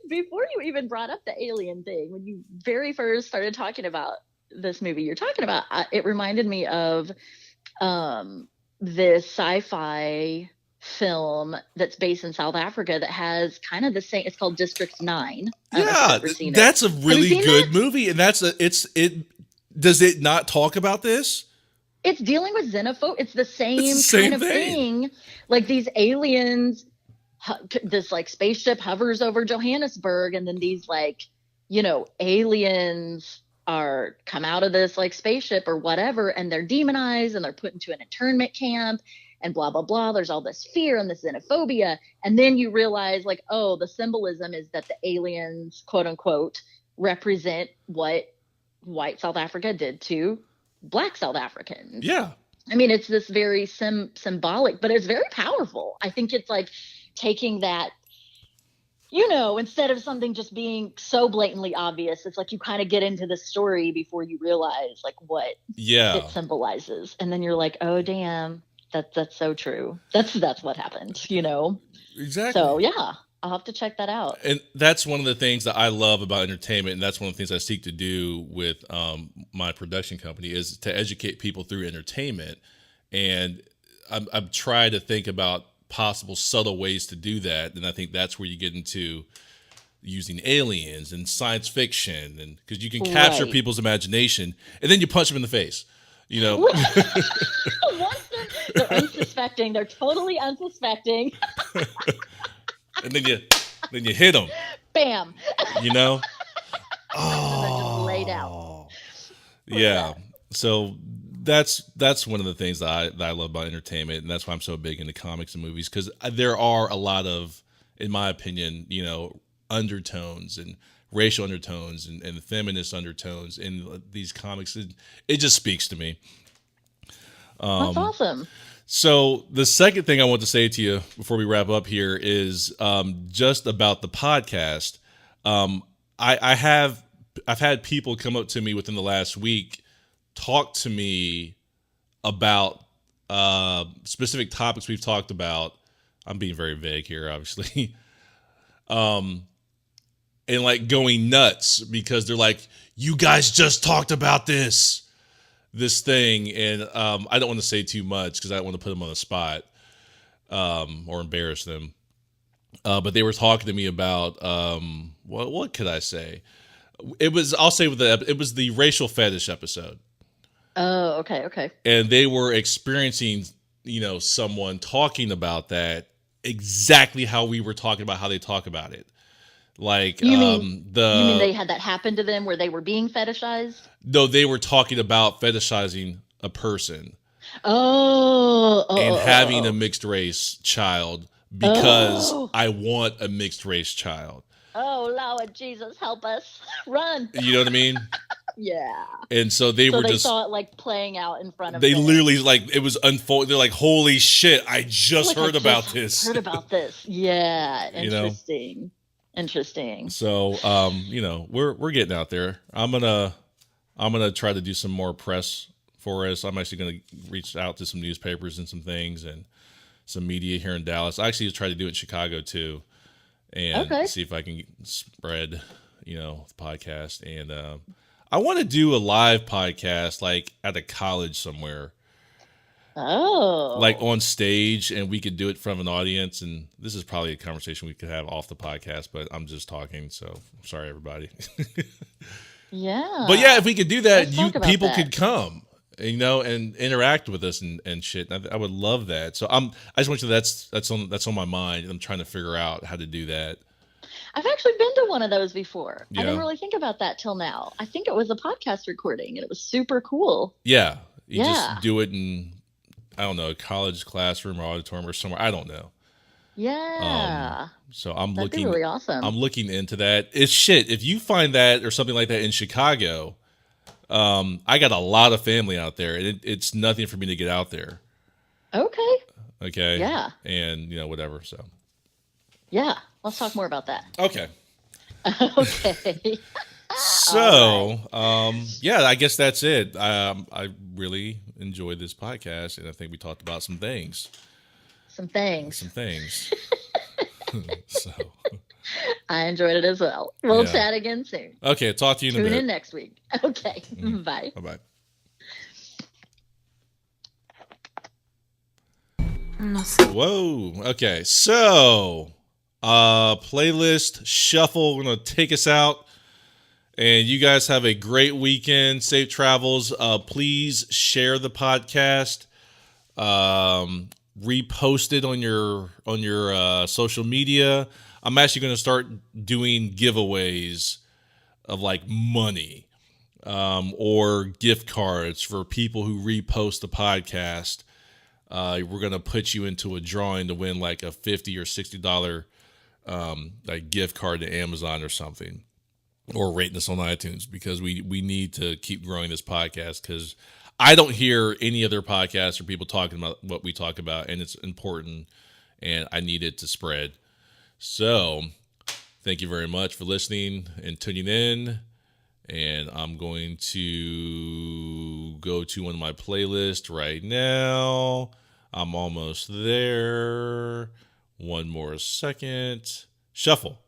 Before you even brought up the alien thing, when you very first started talking about this movie you're talking about, it reminded me of this sci-fi film that's based in South Africa that has kind of the same. It's called District 9. Yeah, that's a really good movie, and does it not talk about this? It's dealing with xenophobia. It's the same kind of thing. Like these aliens, this like spaceship hovers over Johannesburg, and then these aliens come out of this like spaceship or whatever, and they're demonized and they're put into an internment camp and blah, blah, blah. There's all this fear and this xenophobia. And then you realize the symbolism is that the aliens, quote unquote, represent what white South Africa did to black South Africans. Yeah. I mean, it's this very symbolic, but it's very powerful. I think it's like taking that, instead of something just being so blatantly obvious, it's like you kind of get into the story before you realize what it symbolizes. And then you're like, oh, damn, that's so true. That's what happened, Exactly. So, yeah. I'll have to check that out. And that's one of the things that I love about entertainment, and that's one of the things I seek to do with my production company is to educate people through entertainment. And I'm trying to think about possible subtle ways to do that, and I think that's where you get into, using aliens and science fiction, and because you can capture Right. people's imagination, and then you punch them in the face. You know, Once they're unsuspecting, they're totally unsuspecting. and then you hit them. Bam. You know. And they're just laid out. Yeah. So that's one of the things that I love about entertainment, and that's why I'm so big into comics and movies, because there are a lot of, in my opinion, you know, undertones and racial undertones and feminist undertones in these comics. It just speaks to me. That's awesome. So the second thing I want to say to you before we wrap up here is just about the podcast. I've had people come up to me within the last week, talk to me about specific topics we've talked about. I'm being very vague here, obviously. And like going nuts because they're like, you guys just talked about this thing. And I don't want to say too much because I don't want to put them on the spot or embarrass them. But they were talking to me about, what could I say? It was the racial fetish episode. Oh, okay. And they were experiencing, you know, someone talking about that exactly how we were talking about how they talk about it. Like, you mean they had that happen to them where they were being fetishized? No, they were talking about fetishizing a person and having a mixed race child because I want a mixed race child. Oh, Lord Jesus, help us. Run. You know what I mean? Yeah. And so they saw it like playing out in front of them. They them. literally, like, it was unfolding. They're like, holy shit, I just heard about this. Yeah. Interesting. You know? Interesting. So, you know, we're getting out there. I'm gonna try to do some more press for us. I'm actually gonna reach out to some newspapers and some things and some media here in Dallas. I actually tried to do it in Chicago too, and see if I can spread, you know, the podcast. And I want to do a live podcast like at a college somewhere. Oh. Like on stage, and we could do it from an audience. And this is probably a conversation we could have off the podcast, but I'm just talking, so I'm sorry, everybody. Yeah. But yeah, if we could do that, people that. could come, you know, and interact with us and shit. I would love that. So I just want you to, that's on my mind. I'm trying to figure out how to do that. I've actually been to one of those before. Yeah. I didn't really think about that till now. I think it was a podcast recording, and it was super cool. Yeah. You just do it in, I don't know, a college classroom or auditorium or somewhere. I don't know. Yeah. So I'm That'd be really awesome. I'm looking into that. It's shit. If you find that or something like that in Chicago, I got a lot of family out there, and it's nothing for me to get out there. Okay. Yeah. And, you know, whatever. So. Yeah. Let's talk more about that. Okay. Okay. So, yeah, I guess that's it. I really enjoyed this podcast, and I think we talked about some things. Some things. So. I enjoyed it as well. We'll chat again soon. Okay, talk to you in a bit. Tune in next week. Okay. Mm-hmm. Bye. Bye-bye. Whoa. Okay, so playlist shuffle. We're gonna take us out, and you guys have a great weekend. Safe travels. Please share the podcast. Repost it on your social media. I'm actually going to start doing giveaways of like money or gift cards for people who repost the podcast. We're going to put you into a drawing to win like a $50 or $60 like gift card to Amazon or something, or rating us on iTunes, because we need to keep growing this podcast, because I don't hear any other podcasts or people talking about what we talk about, and it's important, and I need it to spread. So thank you very much for listening and tuning in. And I'm going to go to one of my playlists right now. I'm almost there. One more second. Shuffle.